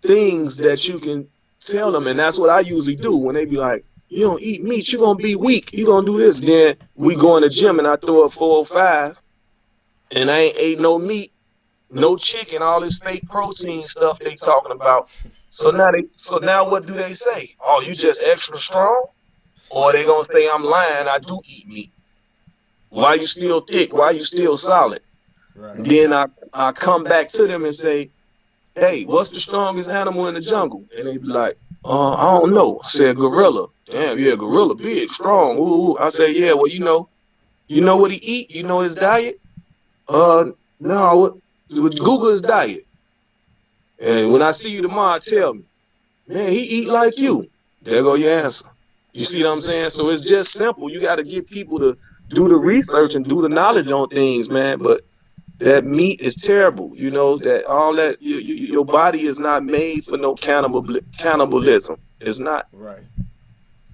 things that you can tell them, and that's what I usually do when they be like, you don't eat meat, you're gonna be weak, you gonna do this. Then we go in the gym and I throw up 4 or 5, and I ain't ate no meat, no chicken, all this fake protein stuff they talking about. So now what do they say? Oh, you just extra strong? Or they gonna say I'm lying, I do eat meat. Why you still thick? Why you still solid? Right. Then I come back to them and say, hey, what's the strongest animal in the jungle? And they be like, I don't know. I said gorilla. Damn, yeah, gorilla, big, strong. Ooh. I say, yeah, well, you know what he eat? You know his diet? No, Google his diet. And when I see you tomorrow, tell me, man, he eat like you. There go your answer. You see what I'm saying? So it's just simple. You got to get people to do the research and do the knowledge on things, man. But that meat is terrible. That all that your body is not made for no cannibalism. It's not. Right.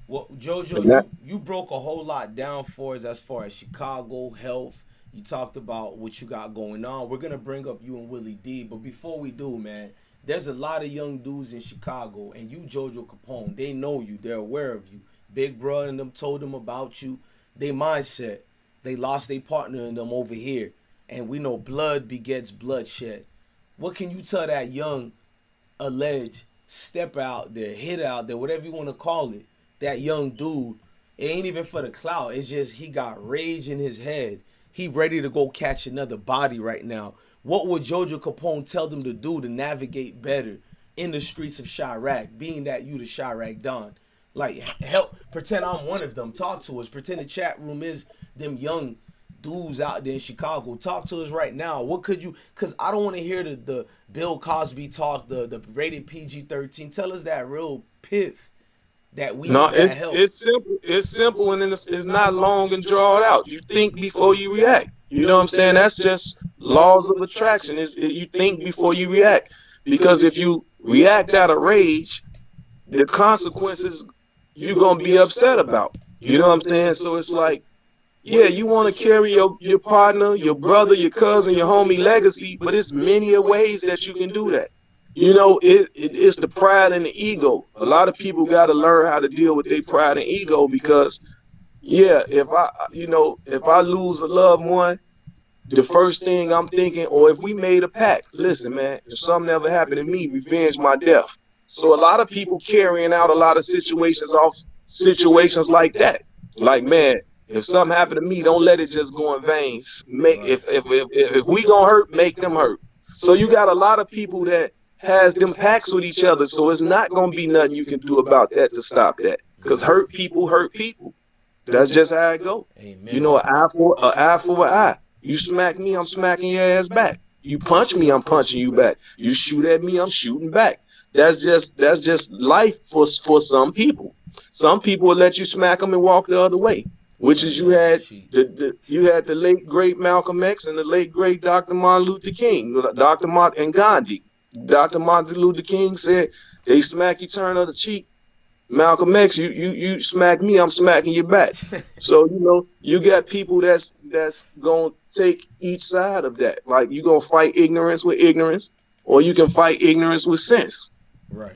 Well, Jojo, you broke a whole lot down for us as far as Chicago health. You talked about what you got going on. We're gonna bring up you and Willie D, but before we do, man, there's a lot of young dudes in Chicago, and you, Jojo Capone, they know you. They're aware of you. Big Bro and them told them about you. They mindset. They lost their partner in them over here. And we know blood begets bloodshed. What can you tell that young, alleged, step out there, hit out there, whatever you want to call it, that young dude? It ain't even for the clout. It's just he got rage in his head. He ready to go catch another body right now. What would Jojo Capone tell them to do to navigate better in the streets of Chiraq, being that you the Chiraq Don? Like, help, pretend I'm one of them. Talk to us. Pretend the chat room is them young dudes out there in Chicago. Talk to us right now. What could you, because I don't want to hear the Bill Cosby talk, the rated PG-13. Tell us that real piff that we need that help. It's simple. It's simple, and it's not long and drawn out. You think before you react. You know what I'm saying? That's just laws of attraction. You think before you react. Because if you react out of rage, the consequences you're going to be upset about. You know what I'm saying? So it's like, yeah, you want to carry your partner, your brother, your cousin, your homie legacy, but it's many ways that you can do that. It's the pride and the ego. A lot of people got to learn how to deal with their pride and ego, because, yeah, if I lose a loved one, the first thing I'm thinking, or if we made a pact, listen, man, if something ever happened to me, revenge my death. So a lot of people carrying out a lot of situations like that. Like, man, if something happened to me, don't let it just go in vain. If we gonna hurt, make them hurt. So you got a lot of people that has them pacts with each other. So it's not gonna be nothing you can do about that to stop that. Because hurt people hurt people. That's just how it go. Amen. You know, an eye for an eye. You smack me, I'm smacking your ass back. You punch me, I'm punching you back. You shoot at me, I'm shooting back. That's just life for some people. Some people will let you smack them and walk the other way. Which is you had the late great Malcolm X and the late great Dr. Martin Luther King, Dr. Martin and Gandhi. Dr. Martin Luther King said, "They smack you, turn other cheek." Malcolm X, you smack me, I'm smacking you back. So you know you got people that's gonna take each side of that. Like you gonna fight ignorance with ignorance, or you can fight ignorance with sense. Right.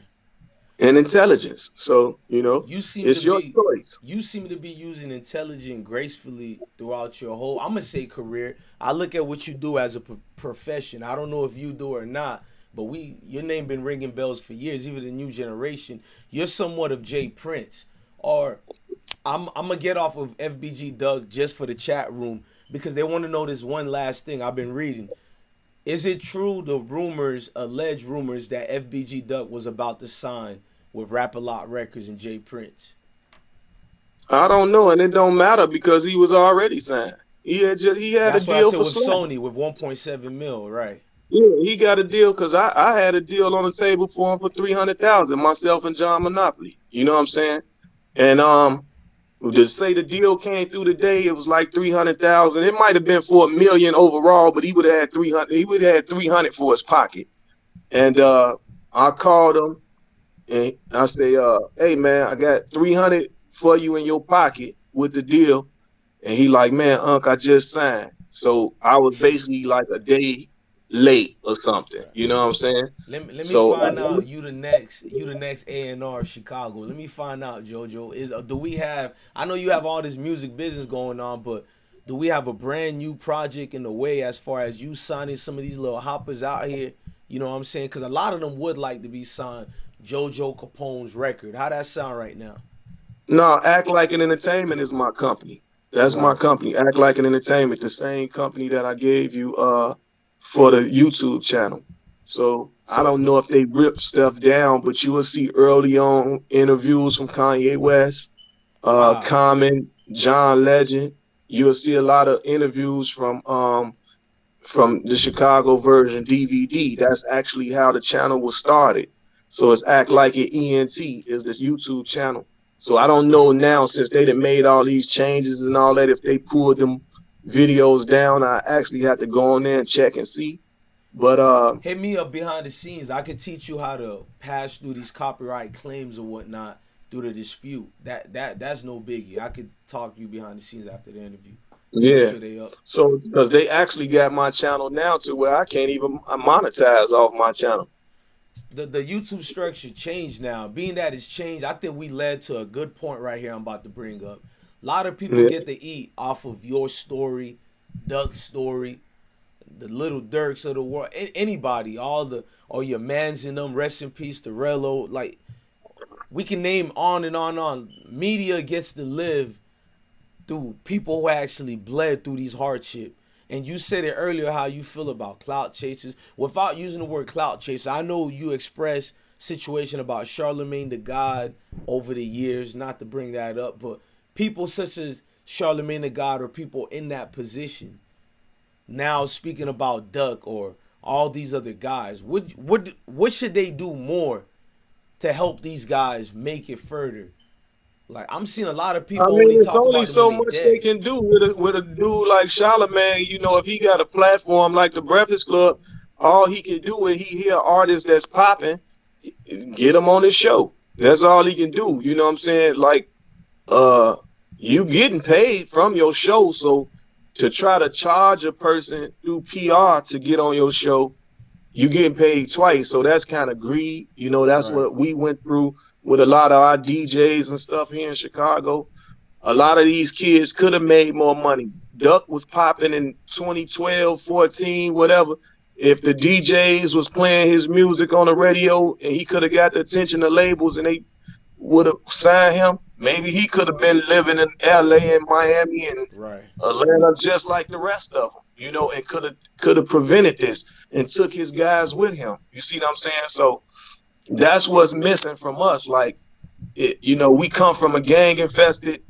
And intelligence. So, you know, it's your choice. You seem to be using intelligence gracefully throughout your whole, I'm going to say career. I look at what you do as a profession. I don't know if you do or not, but your name been ringing bells for years, even the new generation. You're somewhat of Jay Prince. Or I'm going to get off of FBG Doug just for the chat room because they want to know this one last thing I've been reading. Is it true the alleged rumors that FBG Duck was about to sign with Rap-A-Lot Records and Jay Prince? I don't know, and it don't matter because he was already signed. He had That's a deal for with Sony with 1.7 mil, right? Yeah, he got a deal because I had a deal on the table for him for $300,000, myself and John Monopoly. You know what I'm saying? And to say the deal came through today, it was like 300,000. It might have been for $1 million overall, but he would have had 300. He would have had 300 for his pocket. And I called him and I say, "Hey man, I got 300 for you in your pocket with the deal." And he like, "Man, Unc, I just signed." So I was basically like a day late or something. You know what I'm saying? Let me find out you the next A&R Chicago. Let me find out, Jojo. Do we have, I know you have all this music business going on, but do we have a brand new project in the way as far as you signing some of these little hoppers out here? You know what I'm saying? Because a lot of them would like to be signed Jojo Capone's record. How that sound right now? No, Act Like an Entertainment is my company. That's my company. Act Like an Entertainment, the same company that I gave you for the YouTube channel. So I don't know if they rip stuff down, but you will see early on interviews from Kanye West, Common, John Legend. You'll see a lot of interviews from the Chicago version DVD. That's actually how the channel was started. So it's Act Like It ENT is the YouTube channel. So I don't know now, since they done made all these changes and all that, if they pulled them videos down. I actually had to go on there and check and see. But hit me up behind the scenes. I could teach you how to pass through these copyright claims or whatnot through the dispute. That's no biggie. I could talk to you behind the scenes after the interview. Yeah. Sure so because they actually got my channel now to where I can't even monetize off my channel. The YouTube structure changed now. Being that it's changed, I think we led to a good point right here I'm about to bring up. A lot of people get to eat off of your story, Duck's story, the Little Dirks of the world, anybody, or your mans in them, rest in peace, the Rello. Like, we can name on and on and on. Media gets to live through people who actually bled through these hardships. And you said it earlier how you feel about clout chasers. Without using the word clout chaser, I know you expressed situation about Charlemagne the God over the years, not to bring that up, but people such as Charlemagne the God or people in that position now speaking about Duck or all these other guys, what should they do more to help these guys make it further? Like, I'm seeing a lot of people. I mean, it's only so much they can do with a dude like Charlemagne. You know, if he got a platform like the Breakfast Club, all he can do is he hear artists that's popping, get him on his show. That's all he can do. You know what I'm saying? Like, you getting paid from your show, so to try to charge a person through PR to get on your show, you getting paid twice. So that's kind of greed. You know, that's what we went through with a lot of our DJs and stuff here in Chicago. A lot of these kids could have made more money. Duck was popping in 2012, 14, whatever. If the DJs was playing his music on the radio and he could have got the attention of labels and they would have signed him, maybe he could have been living in LA and Miami and Atlanta just like the rest of them, you know, and could have prevented this and took his guys with him. You see what I'm saying? So that's what's missing from us. Like, you know, we come from a gang infested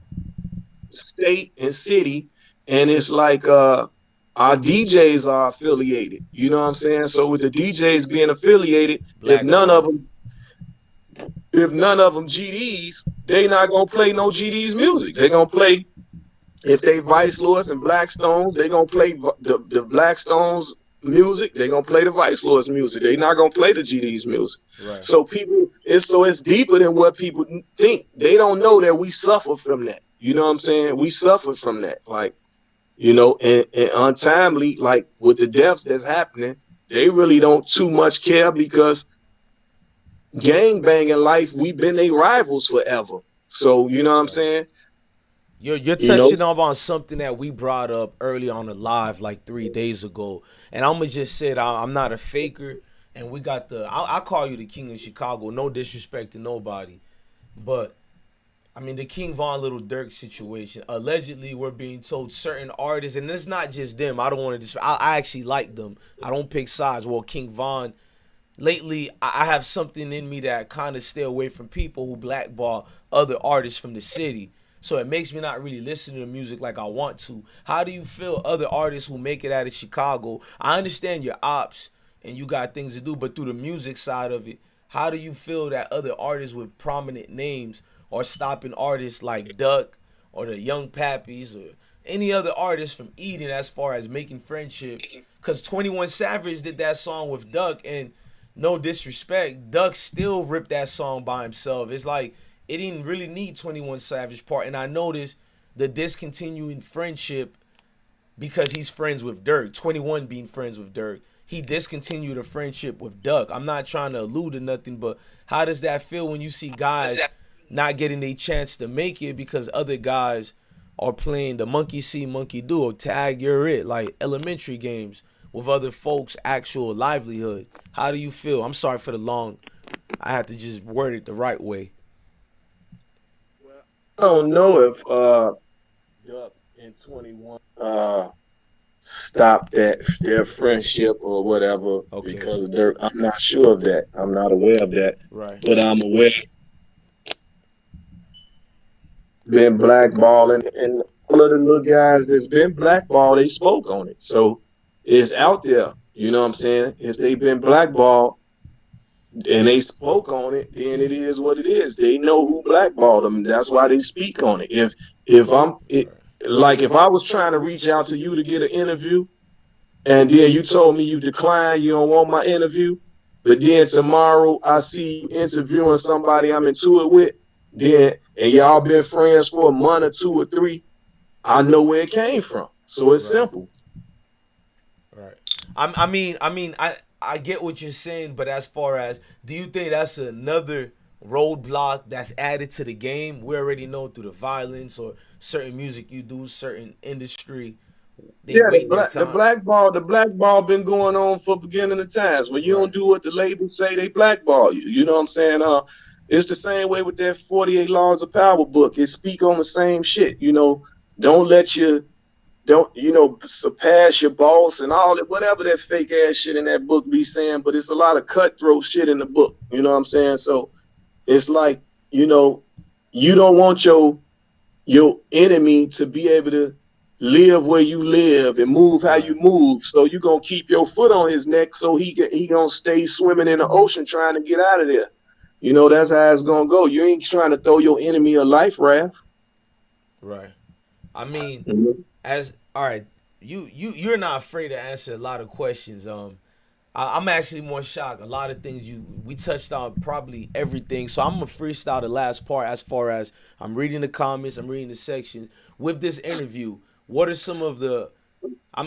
state and city, and it's like our DJs are affiliated. You know what I'm saying? So with the DJs being affiliated, if none of them GDs, they not gonna play no GDs music. They gonna play, if they Vice Lords and Blackstones, they gonna play the Blackstones music. They gonna play the Vice Lords music. They not gonna play the GDs music. Right. So it's deeper than what people think. They don't know that we suffer from that. You know what I'm saying? We suffer from that. Like, you know, and untimely, like with the deaths that's happening, they really don't too much care, because gang banging life, we've been their rivals forever. So, you know what I'm saying? You're touching on something that we brought up early on the live like 3 days ago, and I'm gonna just say I'm not a faker, and we got I call you the king of Chicago, no disrespect to nobody, but I mean the King Von Little Durk situation. Allegedly, we're being told certain artists, and it's not just them. I don't want to. I actually like them. I don't pick sides. Well, King Von. Lately, I have something in me that kind of stay away from people who blackball other artists from the city. So it makes me not really listen to music like I want to. How do you feel other artists who make it out of Chicago? I understand your ops and you got things to do, but through the music side of it, how do you feel that other artists with prominent names are stopping artists like Duck or the Young Pappies or any other artists from Eden as far as making friendship? Because 21 Savage did that song with Duck, and no disrespect, Duck still ripped that song by himself. It's like it didn't really need 21 Savage part. And I noticed the discontinuing friendship because he's friends with Dirk. 21 being friends with Dirk. He discontinued a friendship with Duck. I'm not trying to allude to nothing, but how does that feel when you see guys not getting a chance to make it because other guys are playing the monkey see, monkey do, or tag you're it, like elementary games with other folks' actual livelihood? How do you feel? I'm sorry for the long, I have to just word it the right way. I don't know if Duck and 21 stopped their friendship or whatever, because of Dirk. I'm not sure of that. I'm not aware of that. Right. But I'm aware been blackballed, and all of the little guys that's been blackballed, they spoke on it. So it's out there. You know what I'm saying? If they've been blackballed and they spoke on it, then it is what it is. They know who blackballed them. That's why they speak on it. If I was trying to reach out to you to get an interview, and then you told me you declined, you don't want my interview, but then tomorrow I see you interviewing somebody I'm into it with, then, and y'all been friends for a month or 2 or 3, I know where it came from. So it's simple. Right. I get what you're saying, but as far as, do you think that's another roadblock that's added to the game? We already know through the violence or certain music you do, certain industry. The blackball been going on for beginning of times. When you don't do what the labels say, they blackball you. You know what I'm saying? It's the same way with that 48 Laws of Power book. It speak on the same shit. You know, don't surpass your boss and all that, whatever that fake ass shit in that book be saying, but it's a lot of cutthroat shit in the book. You know what I'm saying? So it's like, you don't want your enemy to be able to live where you live and move how you move. So you're gonna keep your foot on his neck so he gonna stay swimming in the ocean trying to get out of there. You know, that's how it's gonna go. You ain't trying to throw your enemy a life raft. Right. I mean, all right, you're not afraid to answer a lot of questions. I'm actually more shocked. A lot of things we touched on, probably everything. So I'm gonna freestyle the last part. As far as I'm reading the comments, I'm reading the sections with this interview. What are some of the?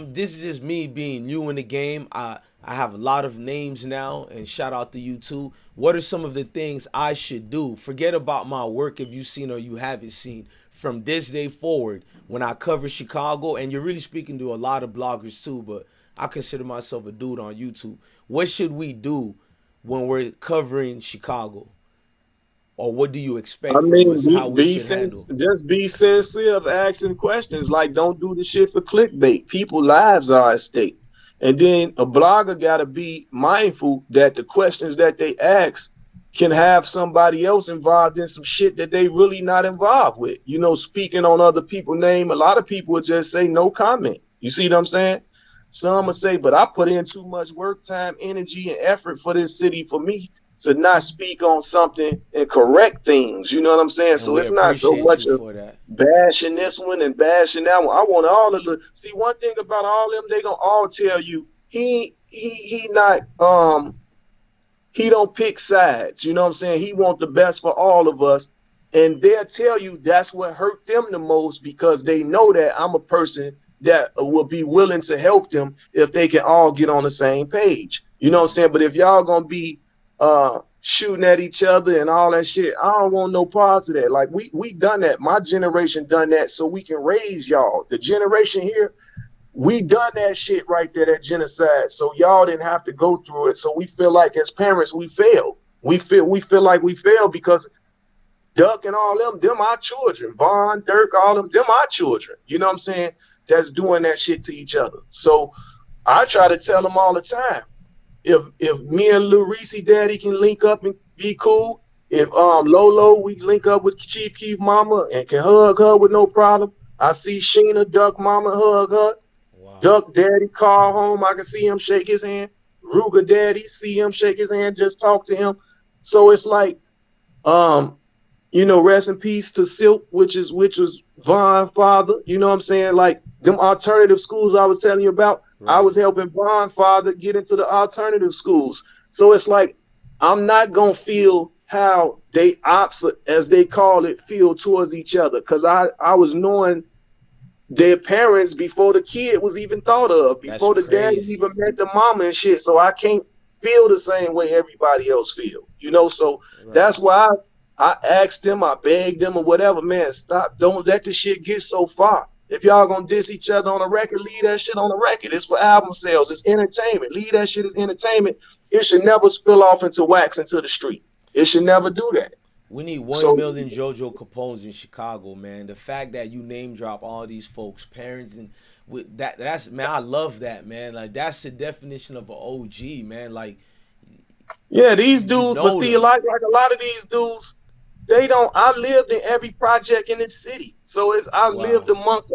This is just me being new in the game. I have a lot of names now, and shout out to you too. What are some of the things I should do? Forget about my work if you've seen or you haven't seen. From this day forward, when I cover Chicago, and you're really speaking to a lot of bloggers too, but I consider myself a dude on YouTube. What should we do when we're covering Chicago? Or what do you expect from us? How we should handle? Just be sincere of asking questions. Like, don't do the shit for clickbait. People's lives are at stake. And then a blogger got to be mindful that the questions that they ask can have somebody else involved in some shit that they really not involved with. You know, speaking on other people's name, a lot of people would just say no comment. You see what I'm saying? Some will say, but I put in too much work, time, energy, and effort for this city for me to not speak on something and correct things. You know what I'm saying? And so we it's not so appreciate much you of for that. bashing this one and bashing that one. I want all of the see one thing about all them, they gonna all tell you he not he don't pick sides. You know what I'm saying? He want the best for all of us. And they'll tell you that's what hurt them the most, because they know that I'm a person that will be willing to help them if they can all get on the same page. You know what I'm saying? But if y'all gonna be shooting at each other and all that shit, I don't want no parts of that. Like we done that. My generation done that so we can raise y'all. The generation here, we done that shit right there, that genocide. So y'all didn't have to go through it. So we feel like as parents we failed. We feel like we failed because Duck and all them our children. Vaughn, Dirk, all them our children. You know what I'm saying? That's doing that shit to each other. So I try to tell them all the time, if me and Lil Reese daddy can link up and be cool, if Lolo we link up with Chief Keef mama and can hug her with no problem. I see Sheena Duck mama hug her. Wow. Duck daddy call home, I can see him shake his hand. Ruger daddy, see him shake his hand, just talk to him. So it's like you know, rest in peace to Silk, which was Von father. You know what I'm saying? Like them alternative schools I was telling you about. Right. I was helping Von father get into the alternative schools. So it's like I'm not gonna feel how they opposite, as they call it, feel towards each other. Cause I was knowing their parents before the kid was even thought of, before the dad even met the mama and shit. So I can't feel the same way everybody else feel. You know, so right. That's why I asked them, I begged them or whatever, man, stop. Don't let the shit get so far. If y'all gonna diss each other on a record, leave that shit on the record. It's for album sales. It's entertainment. Leave that shit as entertainment. It should never spill off into wax into the street. It should never do that. We need 1 million Jojo Capones in Chicago, man. The fact that you name drop all these folks, parents, and with that's man, I love that, man. Like that's the definition of an OG, man. Like yeah, these dudes, but see, like a lot of these dudes, they don't. I lived in every project in this city, so it's I lived amongst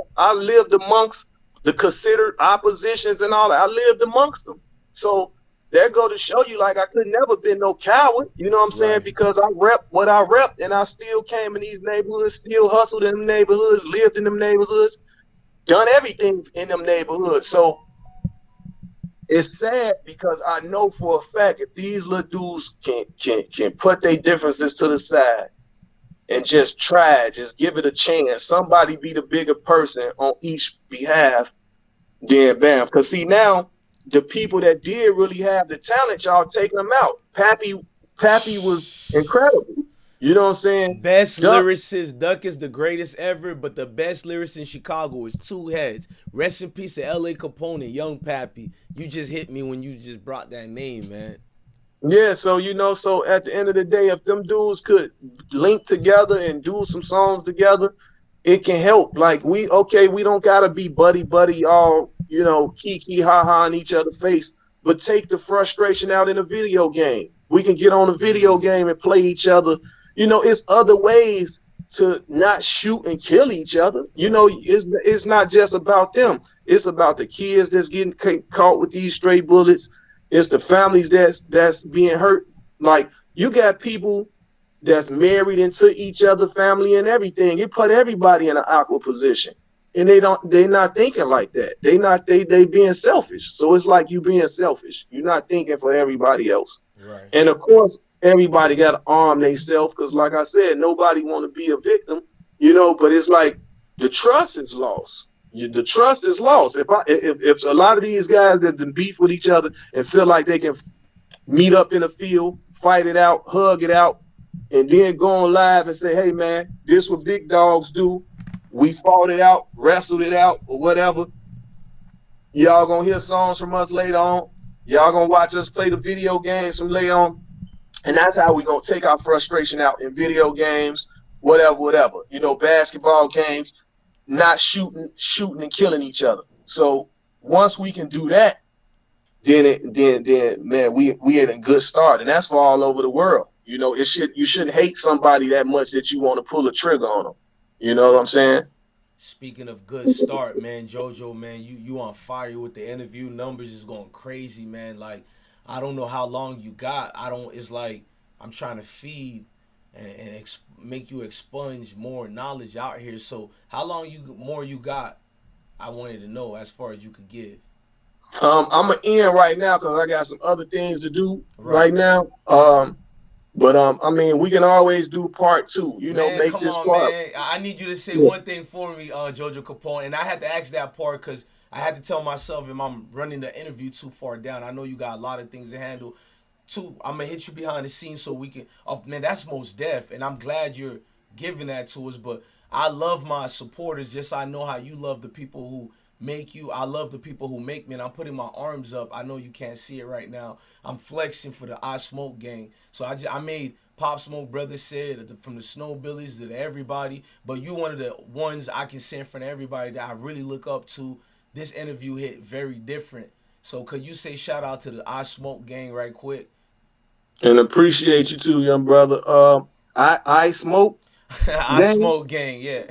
the considered oppositions and all that. I lived amongst them, so that go to show you, like I could never been no coward. You know what I'm saying? Because I rep what I rep, and I still came in these neighborhoods, still hustled in them neighborhoods, lived in them neighborhoods, done everything in them neighborhoods. So it's sad because I know for a fact if these little dudes can put their differences to the side and just try, just give it a chance, somebody be the bigger person on each behalf, then bam. Because see now, the people that did really have the talent, y'all taking them out. Pappy was incredible. You know what I'm saying? Best lyricist. Duck is the greatest ever, but the best lyricist in Chicago is Two Heads. Rest in peace to L.A. Capone, Young Pappy. You just hit me when you just brought that name, man. Yeah, so you know, so at the end of the day, if them dudes could link together and do some songs together, it can help. Like we don't gotta be buddy all, you know, kiki ha ha in each other's face, but take the frustration out in a video game. We can get on a video game and play each other. You know, it's other ways to not shoot and kill each other. You know, it's not just about them. It's about the kids that's getting caught with these stray bullets. It's the families that's being hurt. Like you got people that's married into each other, family and everything. It put everybody in an awkward position. And they're not thinking like that. They being selfish. So it's like you being selfish. You're not thinking for everybody else. Right. And of course, everybody got to arm themselves because, like I said, nobody want to be a victim, you know. But it's like the trust is lost. The trust is lost. If a lot of these guys that been beef with each other and feel like they can meet up in a field, fight it out, hug it out, and then go on live and say, "Hey man, this what big dogs do. We fought it out, wrestled it out, or whatever. Y'all gonna hear songs from us later on. Y'all gonna watch us play the video games from later on." And that's how we gonna take our frustration out in video games, whatever. You know, basketball games, not shooting and killing each other. So once we can do that, then man, we had a good start, and that's for all over the world. You know, you shouldn't hate somebody that much that you want to pull a trigger on them. You know what I'm saying? Speaking of good start, man, Jojo, man, you on fire with the interview. Numbers is going crazy, man. Like, I don't know how long you got. I don't. It's like I'm trying to feed and make you expunge more knowledge out here. So, how long more you got? I wanted to know as far as you could give. I'm gonna end right now because I got some other things to do right Right. now. But I mean, we can always do part two. You know, Man, make come this on, part. man. I need you to say Yeah. one thing for me, Jojo Capone. And I had to ask that part because I had to tell myself if I'm running the interview too far down. I know you got a lot of things to handle. Two, I'm going to hit you behind the scenes so we can. Oh, man, that's most deaf. And I'm glad you're giving that to us. But I love my supporters just so I know how you love the people who make you. I love the people who make me. And I'm putting my arms up. I know you can't see it right now. I'm flexing for the I Smoke gang. So I made Pop Smoke Brothers said from the Snowbillies to everybody, but you one of the ones I can say in front of everybody that I really look up to. This interview hit very different. So could you say shout out to the I Smoke gang right quick? And appreciate you too, young brother. I smoke I gang. Smoke gang, yeah.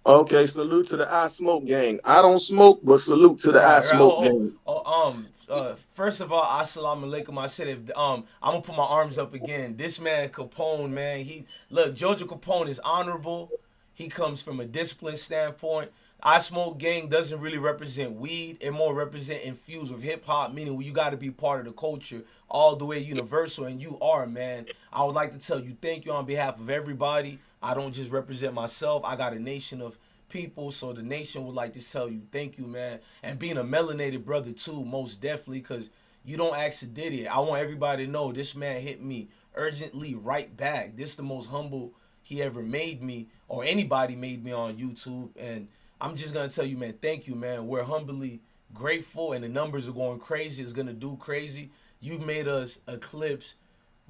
Okay, salute to the I Smoke gang. I don't smoke, but salute to the I Right, right. Smoke gang. First of all, assalamu alaikum. I said if I'm gonna put my arms up again. This man Capone, man, he look Jojo Capone is honorable. He comes from a discipline standpoint. I Smoke Gang doesn't really represent weed. It more represent infused with hip hop, meaning you got to be part of the culture all the way universal, and you are, man. I would like to tell you thank you on behalf of everybody. I don't just represent myself. I got a nation of people, so the nation would like to tell you thank you, man. And being a melanated brother too, most definitely, because you don't actually did it. I want everybody to know this man hit me urgently right back. This is the most humble he ever made me or anybody made me on YouTube. And I'm just gonna tell you, man, thank you, man. We're humbly grateful, and the numbers are going crazy. It's gonna do crazy. You made us eclipse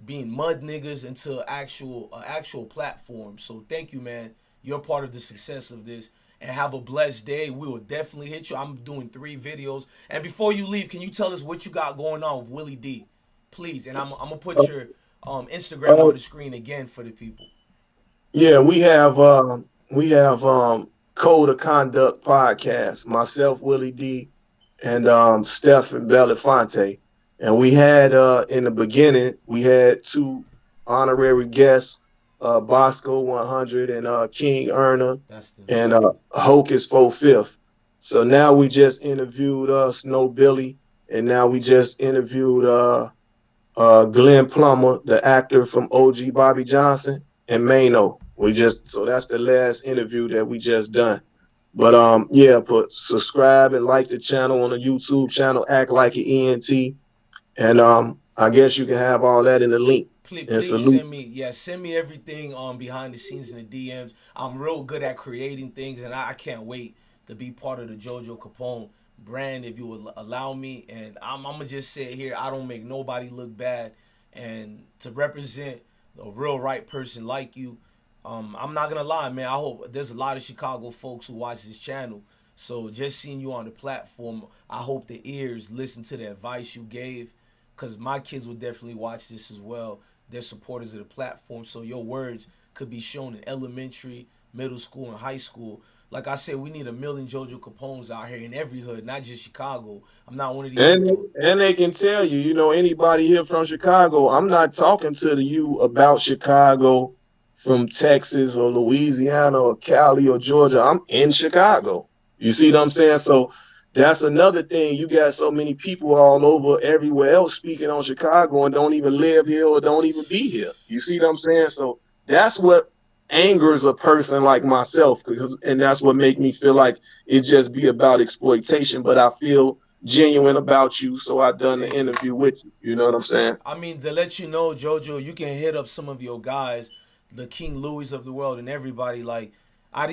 being mud niggas into actual platform. So thank you, man. You're part of the success of this. And have a blessed day. We will definitely hit you. I'm doing 3 videos. And before you leave, can you tell us what you got going on with Willie D? Please. And I'm gonna put your Instagram Uh, on the screen again for the people. yeah, we have Code of Conduct podcast. Myself, Willie D, and Stephen Belafonte. And we had in the beginning, we had 2 honorary guests, Bosco 100 and King Erna That's the and Hocus 4/5. So now we just interviewed Snow Billy, and now we just interviewed Glenn Plummer, the actor from OG Bobby Johnson, and Mano. So that's the last interview that we just done. But yeah, put subscribe and like the channel on the YouTube channel, Act Like an ENT. And I guess you can have all that in the link. Please, And please salute. send me everything behind the scenes in the DMs. I'm real good at creating things, and I can't wait to be part of the Jojo Capone brand if you would allow me. And I'm gonna just say here, I don't make nobody look bad, and to represent a real right person like you, I'm not gonna lie, man. I hope there's a lot of Chicago folks who watch this channel. So just seeing you on the platform, I hope the ears listen to the advice you gave, because my kids will definitely watch this as well. They're supporters of the platform, so your words could be shown in elementary, middle school, and high school. Like I said, we need a million Jojo Capones out here in every hood, not just Chicago. I'm not one of these And people. and they can tell you, anybody here from Chicago, I'm not talking to you about Chicago from Texas or Louisiana or Cali or Georgia. I'm in Chicago. You see what I'm saying? So that's another thing. You got so many people all over everywhere else speaking on Chicago and don't even live here or don't even be here. You see what I'm saying? So that's what angers a person like myself, and that's what make me feel like it just be about exploitation. But I feel genuine about you, so I done the Thank you. interview with you. You know what I'm saying? I mean, to let you know, Jojo, you can hit up some of your guys, the King Louis of the world, and everybody. Like, I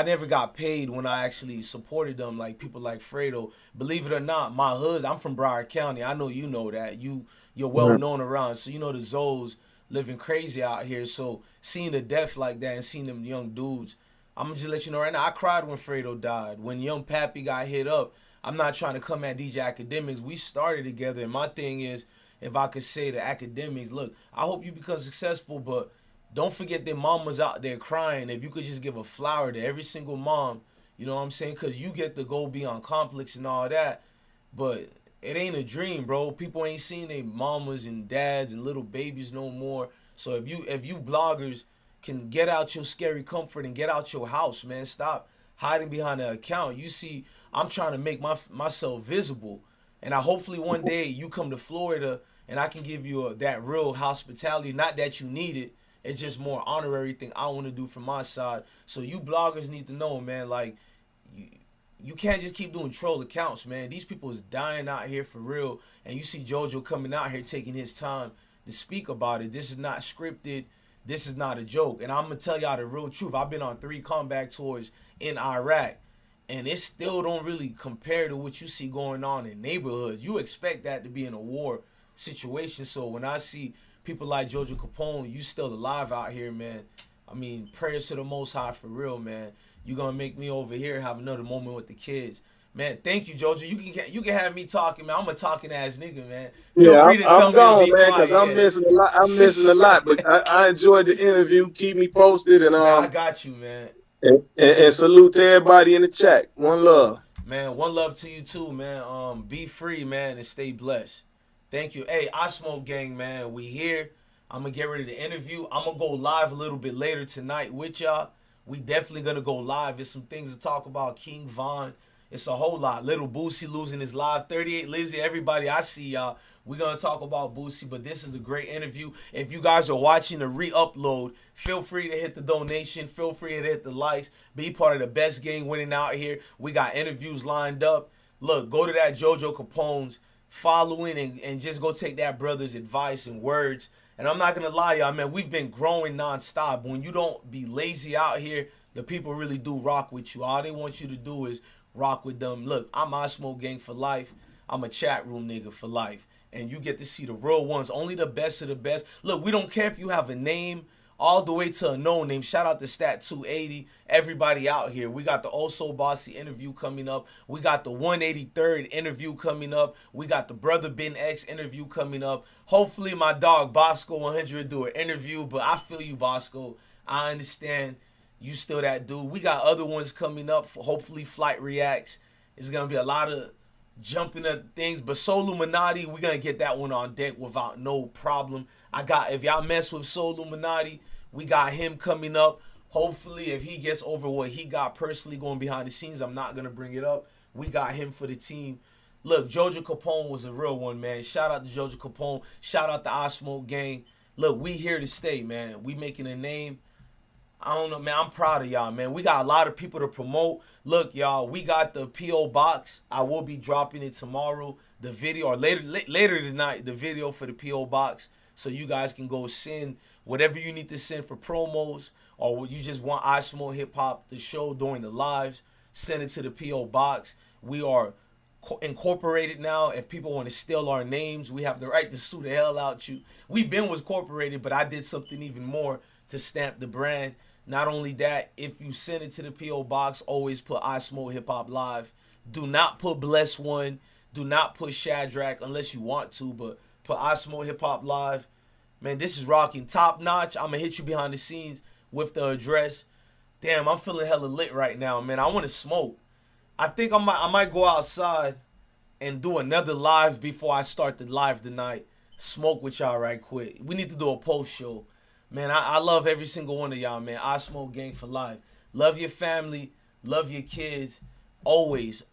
never got paid when I actually supported them. Like people like Fredo. Believe it or not, my hoods. I'm from Broward County. I know you know that. You're well Right. known around, so you know the Zoes living crazy out here. So seeing the death like that and seeing them young dudes, I'm gonna just let you know right now. I cried when Fredo died. When young Pappy got hit up. I'm not trying to come at DJ Academics. We started together, and my thing is, if I could say, the academics. Look, I hope you become successful, but don't forget their mamas out there crying. If you could just give a flower to every single mom, you know what I'm saying? Because you get to go beyond complex and all that, but it ain't a dream, bro. People ain't seen their mamas and dads and little babies no more. So if you bloggers can get out your scary comfort and get out your house, man, stop hiding behind an account. You see, I'm trying to make myself visible, and I hopefully one day you come to Florida and I can give you that real hospitality. Not that you need it. It's just more honorary thing I want to do from my side. So you bloggers need to know, man, like you can't just keep doing troll accounts, man. These people is dying out here for real. And you see Jojo coming out here taking his time to speak about it. This is not scripted. This is not a joke. And I'm going to tell y'all the real truth. I've been on 3 combat tours in Iraq, and it still don't really compare to what you see going on in neighborhoods. You expect that to be in a war situation. So when I see people like Jojo Capone, you still alive out here, man. I mean, prayers to the Most High for real, man. You gonna make me over here have another moment with the kids, man. Thank you, Jojo. You can have me talking, man. I'm a talking ass nigga, man. Feel free to tell I'm me gone, to be man, quiet. because I'm missing a lot. I'm missing a lot, but I enjoyed the interview. Keep me posted, and Man, I got you, man. And salute to everybody in the chat. One love. Man, one love to you too, man. Be free, man, and stay blessed. Thank you. Hey, I Smoke Gang, man. We here. I'm gonna get ready to interview. I'm gonna go live a little bit later tonight with y'all. We definitely gonna go live. There's some things to talk about. King Von. It's a whole lot. Little Boosie losing his live. 38 Lizzie, everybody, I see y'all. We're going to talk about Boosie, but this is a great interview. If you guys are watching the re-upload, feel free to hit the donation. Feel free to hit the likes. Be part of the best gang winning out here. We got interviews lined up. Look, go to that Jojo Capone's following and just go take that brother's advice and words. And I'm not going to lie, y'all, man, we've been growing nonstop. When you don't be lazy out here, the people really do rock with you. All they want you to do is rock with them. Look, I'm Smoke Gang for life. I'm a chat room nigga for life. And you get to see the real ones, only the best of the best. Look, we don't care if you have a name all the way to a no name. Shout out to Stat 280, everybody out here. We got the Also Bossy interview coming up. We got the 183rd interview coming up. We got the Brother Ben X interview coming up. Hopefully my dog Bosco 100 do an interview, but I feel you, Bosco. I understand you still that dude. We got other ones coming up. For hopefully Flight Reacts. It's going to be a lot of jumping at things, but Soul Illuminati, we're gonna get that one on deck without no problem. If y'all mess with Soul Illuminati, we got him coming up. Hopefully, if he gets over what he got personally going behind the scenes, I'm not gonna bring it up. We got him for the team. Look, Jojo Capone was a real one, man. Shout out to Jojo Capone. Shout out to I Smoke Gang. Look, we here to stay, man. We making a name. I don't know, man. I'm proud of y'all, man. We got a lot of people to promote. Look, y'all, we got the P.O. Box. I will be dropping it tomorrow. The video, or later tonight, the video for the P.O. Box. So you guys can go send whatever you need to send for promos, or you just want IsmokeHiphop to show during the lives. Send it to the P.O. Box. We are incorporated now. If people want to steal our names, we have the right to sue the hell out you. We've been was incorporated, but I did something even more to stamp the brand. Not only that, if you send it to the P.O. Box, always put IsmokeHiphopLive. Do not put BlessOne. Do not put Shadrach unless you want to, but put IsmokeHiphopLive. Man, this is rocking top notch. I'm going to hit you behind the scenes with the address. Damn, I'm feeling hella lit right now, man. I want to smoke. I think I might go outside and do another live before I start the live tonight. Smoke with y'all right quick. We need to do a post show. Man, I love every single one of y'all, man. I Smoke Gang for life. Love your family. Love your kids. Always.